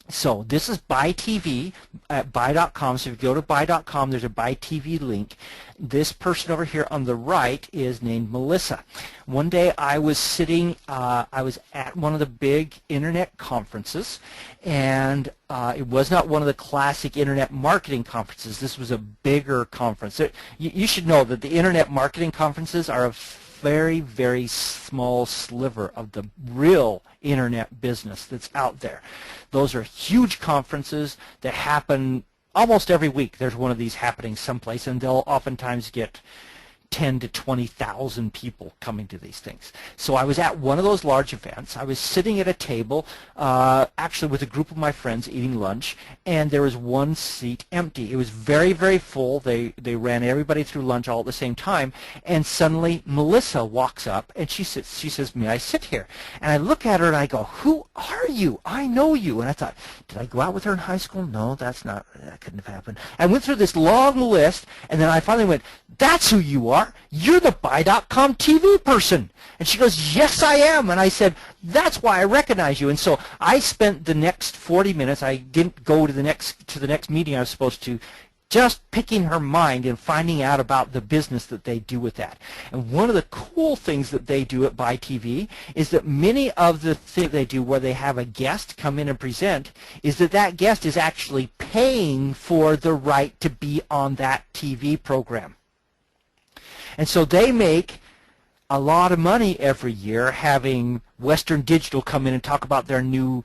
So this is Buy TV at buy.com. So if you go to buy.com, there's a Buy TV link. This person over here on the right is named Melissa. One day I was sitting, I was at one of the big internet conferences, and it was not one of the classic internet marketing conferences. This was a bigger conference. You should know that the internet marketing conferences are a very, very small sliver of the real internet business that's out there. Those are huge conferences that happen almost every week. There's one of these happening someplace, and they'll oftentimes get 10 to 20,000 people coming to these things. So I was at one of those large events. I was sitting at a table, actually with a group of my friends eating lunch, and there was one seat empty. It was very, very full. They ran everybody through lunch all at the same time, and suddenly Melissa walks up, and she says, "May I sit here?" And I look at her, and I go, "Who are you? I know you." And I thought, did I go out with her in high school? No, that couldn't have happened. I went through this long list, and then I finally went, "That's who you are. You're the Buy.com TV person." And she goes, "Yes, I am." And I said, "That's why I recognize you." And so I spent the next 40 minutes, I didn't go to the next meeting I was supposed to, just picking her mind and finding out about the business that they do with that. And one of the cool things that they do at Buy TV is that many of the things they do where they have a guest come in and present is that guest is actually paying for the right to be on that TV program. And so they make a lot of money every year having Western Digital come in and talk about their new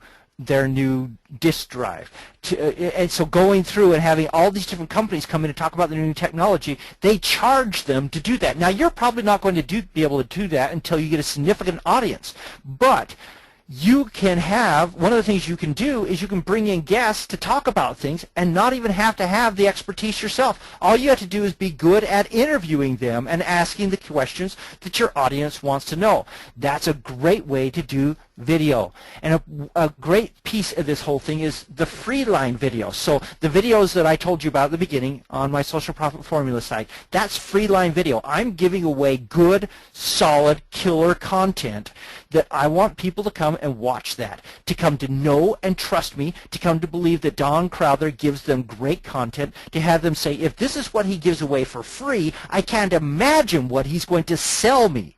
disk drive. And so going through and having all these different companies come in and talk about their new technology, they charge them to do that. Now, you're probably not going to be able to do that until you get a significant audience. But you can have, one of the things you can do is you can bring in guests to talk about things and not even have to have the expertise yourself. All you have to do is be good at interviewing them and asking the questions that your audience wants to know. That's a great way to do video. And a great piece of this whole thing is the free line video. So the videos that I told you about at the beginning on my Social Profit Formula site, that's free line video. I'm giving away good, solid, killer content that I want people to come and watch that, to come to know and trust me, to come to believe that Don Crowther gives them great content, to have them say, if this is what he gives away for free, I can't imagine what he's going to sell me,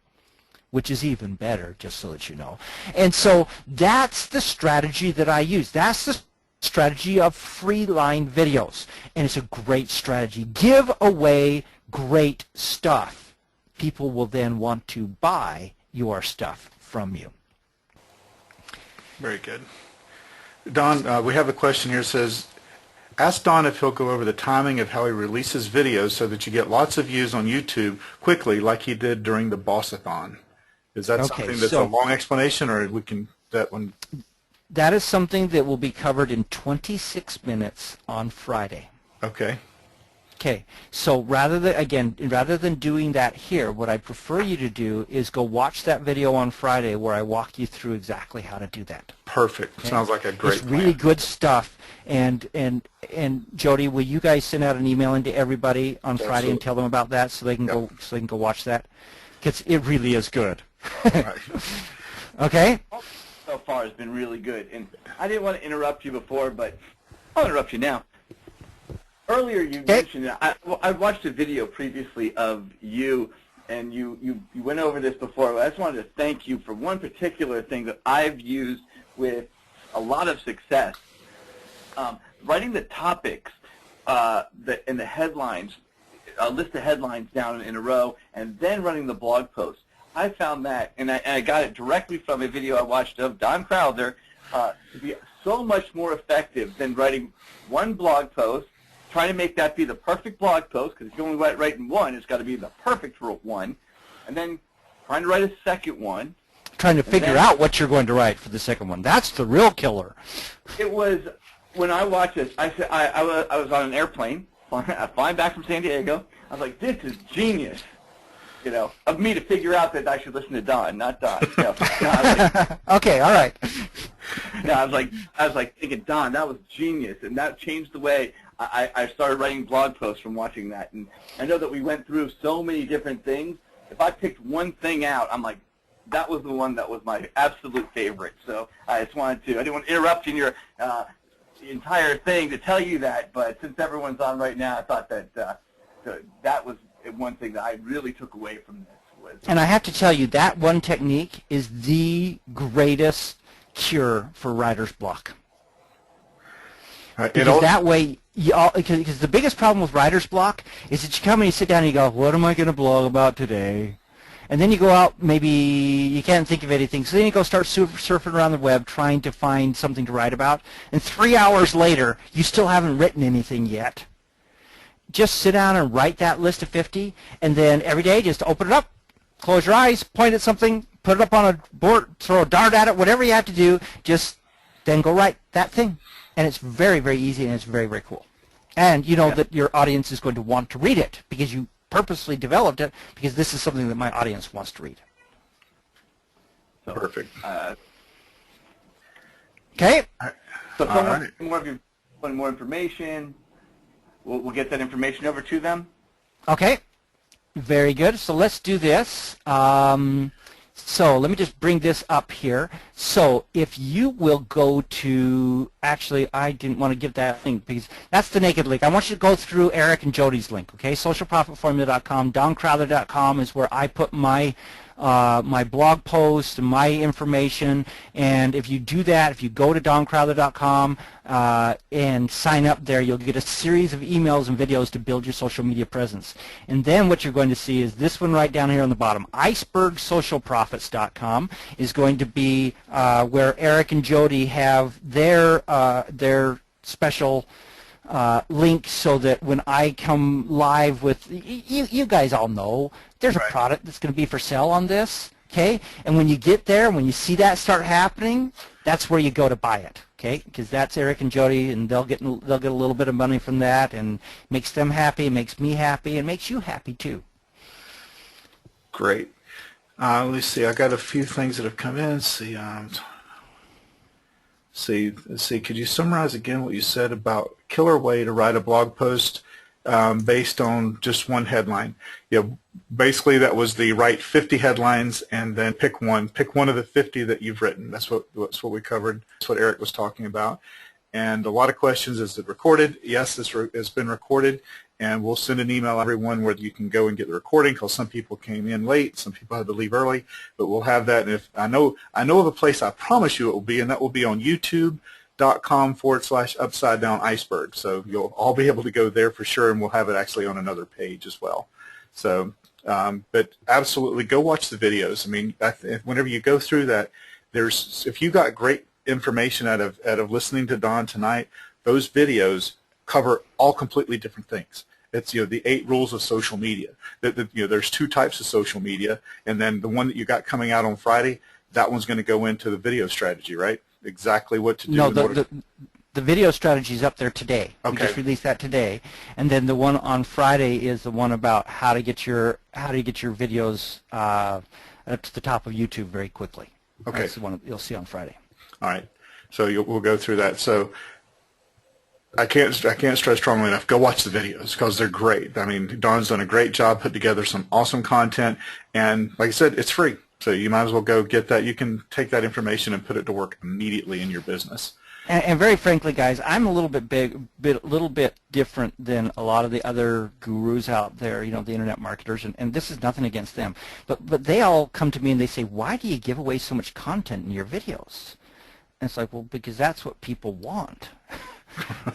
which is even better, just so that you know. And so that's the strategy that I use. That's the strategy of free line videos, and it's a great strategy. Give away great stuff. People will then want to buy your stuff from you. Very good. Don, we have a question here that says, ask Don if he'll go over the timing of how he releases videos so that you get lots of views on YouTube quickly like he did during the Bossathon. Is that something that's a long explanation, or we can that one? That is something that will be covered in 26 minutes on Friday. Okay. Okay, so rather than doing that here, what I prefer you to do is go watch that video on Friday where I walk you through exactly how to do that. Perfect. Okay? Sounds like a great It's really good stuff. And Jody, will you guys send out an email into everybody on Friday and tell them about that so they can go watch that? Because it really is good. Right. Okay? So far has been really good. And I didn't want to interrupt you before, but I'll interrupt you now. Earlier you mentioned, I watched a video previously of you, and you went over this before. I just wanted to thank you for one particular thing that I've used with a lot of success. Writing the topics and the headlines, a list of headlines down in a row, and then running the blog post. I found that, and I got it directly from a video I watched of Don Crowther, to be so much more effective than writing one blog post, trying to make that be the perfect blog post, because if you only writing one, it's got to be the perfect one, and then trying to write a second one. Trying to figure out what you're going to write for the second one. That's the real killer. It was, when I watched this, I was on an airplane, flying back from San Diego. I was like, this is genius. of me to figure out that I should listen to Don, not Don. No, I was like, Okay, all right. no, I was like thinking, Don, that was genius, and that changed the way I started writing blog posts from watching that. And I know that we went through so many different things. If I picked one thing out, I'm like, that was the one that was my absolute favorite. So I just wanted to, I didn't want to interrupt in your entire thing to tell you that, but since everyone's on right now, I thought that that was one thing that I really took away from this. And I have to tell you, that one technique is the greatest cure for writer's block. Because that way, because the biggest problem with writer's block is that you come and you sit down and you go, what am I going to blog about today? And then you go out, maybe you can't think of anything, so then you go start surfing around the web trying to find something to write about, and 3 hours later, you still haven't written anything yet. Just sit down and write that list of 50, and then every day just open it up, close your eyes, point at something, put it up on a board, throw a dart at it, whatever you have to do, just then go write that thing. And it's very, very easy, and it's very, very cool. And you know that your audience is going to want to read it because you purposely developed it, because this is something that my audience wants to read. So, Perfect. Okay? So if someone want more information, we'll get that information over to them. Okay. Very good. So let's do this. So let me just bring this up here. So if you will go to, actually I didn't want to give that link because that's the naked link. I want you to go through Eric and Jody's link, okay? Socialprofitformula.com, DonCrowther.com is where I put my my blog posts and my information. And if you do that, if you go to DonCrowther.com and sign up there, you'll get a series of emails and videos to build your social media presence. And then what you're going to see is this one right down here on the bottom. IcebergSocialProfits.com is going to be where Eric and Jody have their special link, so that when I come live with, you guys all know, there's a product that's going to be for sale on this, okay? And when you get there, when you see that start happening, that's where you go to buy it, okay? Because that's Eric and Jody, and they'll get a little bit of money from that, and makes them happy, makes me happy, and makes you happy too. Great. Let's see. I got a few things that have come in. Let's see. Could you summarize again what you said about killer way to write a blog post based on just one headline? Basically that was the write 50 headlines and then pick one of the 50 that you've written. That's what we covered. That's what Eric was talking about. And a lot of questions, is it recorded? Yes, this has been recorded, and we'll send an email to everyone where you can go and get the recording, because some people came in late, some people had to leave early, but we'll have that. And if I know of a place, I promise you it will be, and that will be on youtube.com/upside down iceberg. So you'll all be able to go there for sure, and we'll have it actually on another page as well. So, but absolutely go watch the videos. I mean, whenever you go through that, if you got great information out of listening to Don tonight, those videos cover all completely different things. It's the 8 rules of social media. There's 2 types of social media, and then the one that you got coming out on Friday, that one's going to go into the video strategy, right? Exactly what to do. No, the video strategy is up there today. Okay. We just released that today, and then the one on Friday is the one about how to get your videos up to the top of YouTube very quickly. Okay. That's the one you'll see on Friday. All right. So we'll go through that. So I can't stress strongly enough, go watch the videos because they're great. I mean, Don's done a great job, put together some awesome content, and like I said, it's free. So you might as well go get that. You can take that information and put it to work immediately in your business. And very frankly, guys, I'm a little bit different than a lot of the other gurus out there, the internet marketers, and this is nothing against them. But they all come to me and they say, why do you give away so much content in your videos? And it's like, well, because that's what people want.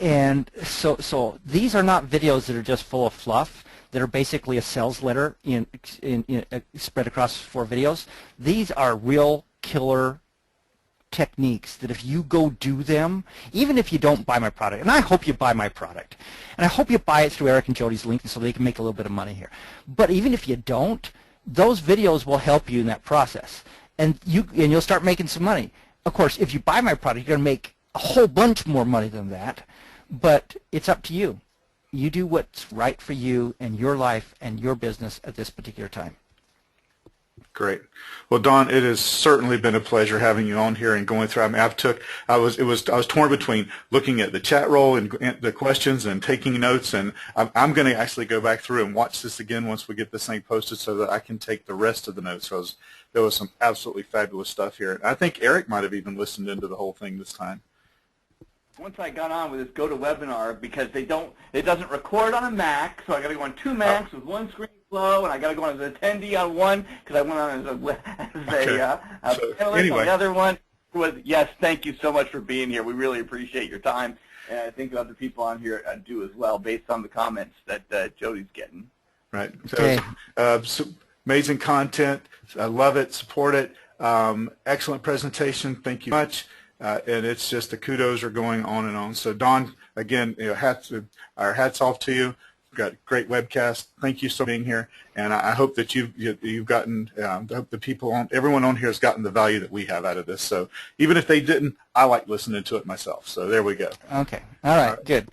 And so these are not videos that are just full of fluff, that are basically a sales letter spread across 4 videos. These are real killer techniques that if you go do them, even if you don't buy my product, and I hope you buy my product, and I hope you buy it through Eric and Jody's link so they can make a little bit of money here. But even if you don't, those videos will help you in that process, and you'll start making some money. Of course, if you buy my product, you're going to make a whole bunch more money than that, but it's up to you. You do what's right for you and your life and your business at this particular time. Great. Well, Don, it has certainly been a pleasure having you on here and going through. I mean, I was torn between looking at the chat roll and the questions and taking notes, and I'm going to actually go back through and watch this again once we get this thing posted so that I can take the rest of the notes. So there was some absolutely fabulous stuff here. I think Eric might have even listened into the whole thing this time. Once I got on with this GoToWebinar, because it doesn't record on a Mac, so I got to go on two Macs with one screen flow, and I got to go on as an attendee on one because I went on as a panelist anyway. on the other one. Yes, thank you so much for being here. We really appreciate your time, and I think other people on here do as well, based on the comments that Jody's getting. Right. So, amazing content. I love it. Support it. Excellent presentation. Thank you much. And it's just the kudos are going on and on. So Don, again, our hats off to you. You've got a great webcast. Thank you so much for being here. And I hope that you've gotten, I hope the people everyone on here has gotten the value that we have out of this. So even if they didn't, I like listening to it myself. So there we go. Okay. All right. Good.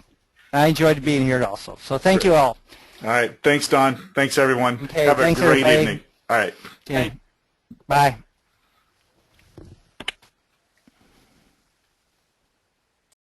I enjoyed being here also. So thank you all. All right. Thanks, Don. Thanks, everyone. Okay, have thanks, a great everybody. evening. All right. Okay. Bye.